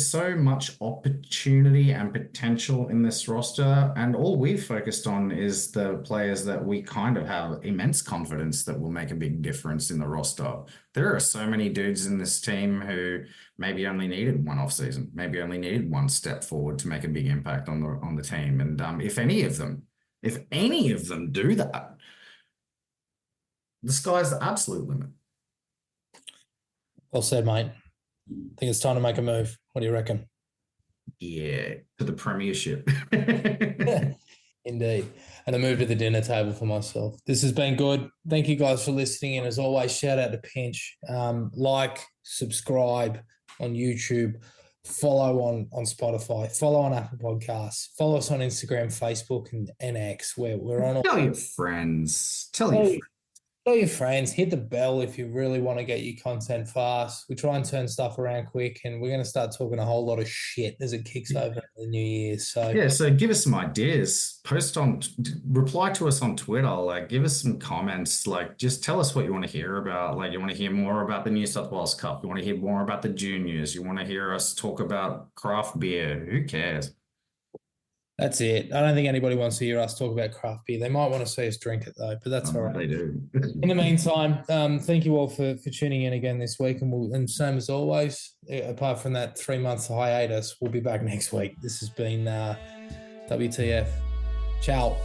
so much opportunity and potential in this roster, and all we've focused on is the players that we kind of have immense confidence that will make a big difference in the roster. There are so many dudes in this team who maybe only needed one off season, maybe only needed one step forward to make a big impact on the team. And if any of them do that, the sky's the absolute limit. Well said, mate. I think it's time to make a move. What do you reckon? Yeah, to the premiership. Indeed. And a move to the dinner table for myself. This has been good. Thank you guys for listening. And as always, shout out to Pinch. Like, subscribe on YouTube, follow on Spotify, follow on Apple Podcasts, follow us on Instagram, Facebook, and X. We're on all. Tell your friends. Tell your friends, hit the bell if you really want to get your content fast. We try and turn stuff around quick, and we're going to start talking a whole lot of shit as it kicks over the new year. So give us some ideas. Reply to us on Twitter. Like, give us some comments. Like, just tell us what you want to hear about. Like, you want to hear more about the New South Wales Cup. You want to hear more about the juniors. You want to hear us talk about craft beer. Who cares? That's it. I don't think anybody wants to hear us talk about craft beer. They might want to see us drink it though, but that's all right. They do. In the meantime, thank you all for tuning in again this week, and same as always, apart from that 3-month hiatus, we'll be back next week. This has been WTF. Ciao.